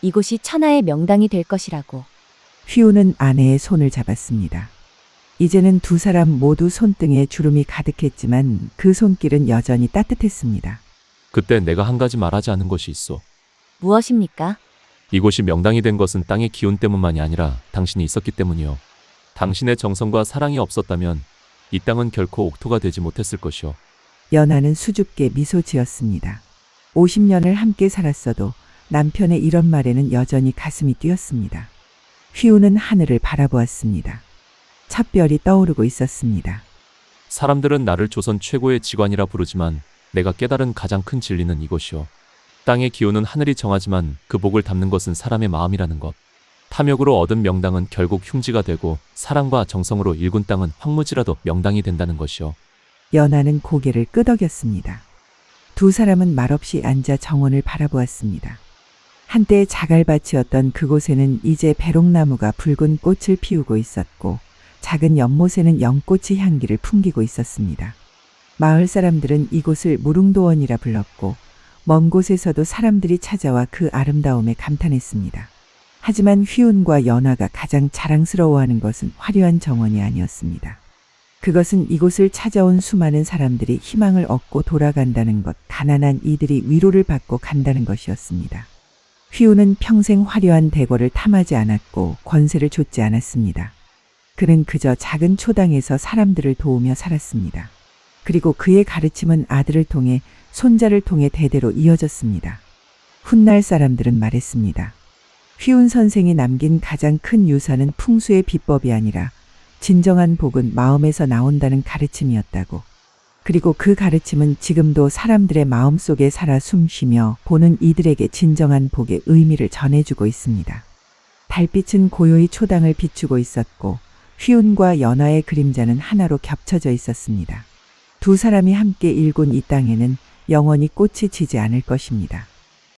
이곳이 천하의 명당이 될 것이라고. 휘우는 아내의 손을 잡았습니다. 이제는 두 사람 모두 손등에 주름이 가득했지만 그 손길은 여전히 따뜻했습니다. 그때 내가 한 가지 말하지 않은 것이 있소. 무엇입니까? 이곳이 명당이 된 것은 땅의 기운 때문만이 아니라 당신이 있었기 때문이요. 당신의 정성과 사랑이 없었다면 이 땅은 결코 옥토가 되지 못했을 것이요. 연하는 수줍게 미소 지었습니다. 50년을 함께 살았어도 남편의 이런 말에는 여전히 가슴이 뛰었습니다. 휘우는 하늘을 바라보았습니다. 첫 별이 떠오르고 있었습니다. 사람들은 나를 조선 최고의 직관이라 부르지만 내가 깨달은 가장 큰 진리는 이것이요. 땅의 기운은 하늘이 정하지만 그 복을 담는 것은 사람의 마음이라는 것. 탐욕으로 얻은 명당은 결국 흉지가 되고 사랑과 정성으로 일군 땅은 황무지라도 명당이 된다는 것이요. 연하는 고개를 끄덕였습니다. 두 사람은 말없이 앉아 정원을 바라보았습니다. 한때 자갈밭이었던 그곳에는 이제 배롱나무가 붉은 꽃을 피우고 있었고 작은 연못에는 연꽃이 향기를 풍기고 있었습니다. 마을 사람들은 이곳을 무릉도원이라 불렀고 먼 곳에서도 사람들이 찾아와 그 아름다움에 감탄했습니다. 하지만 휘운과 연하가 가장 자랑스러워하는 것은 화려한 정원이 아니었습니다. 그것은 이곳을 찾아온 수많은 사람들이 희망을 얻고 돌아간다는 것, 가난한 이들이 위로를 받고 간다는 것이었습니다. 휘우는 평생 화려한 대궐을 탐하지 않았고 권세를 좇지 않았습니다. 그는 그저 작은 초당에서 사람들을 도우며 살았습니다. 그리고 그의 가르침은 아들을 통해 손자를 통해 대대로 이어졌습니다. 훗날 사람들은 말했습니다. 휘운 선생이 남긴 가장 큰 유산은 풍수의 비법이 아니라 진정한 복은 마음에서 나온다는 가르침이었다고. 그리고 그 가르침은 지금도 사람들의 마음속에 살아 숨쉬며 보는 이들에게 진정한 복의 의미를 전해주고 있습니다. 달빛은 고요히 초당을 비추고 있었고 휘운과 연하의 그림자는 하나로 겹쳐져 있었습니다. 두 사람이 함께 일군 이 땅에는 영원히 꽃이 지지 않을 것입니다.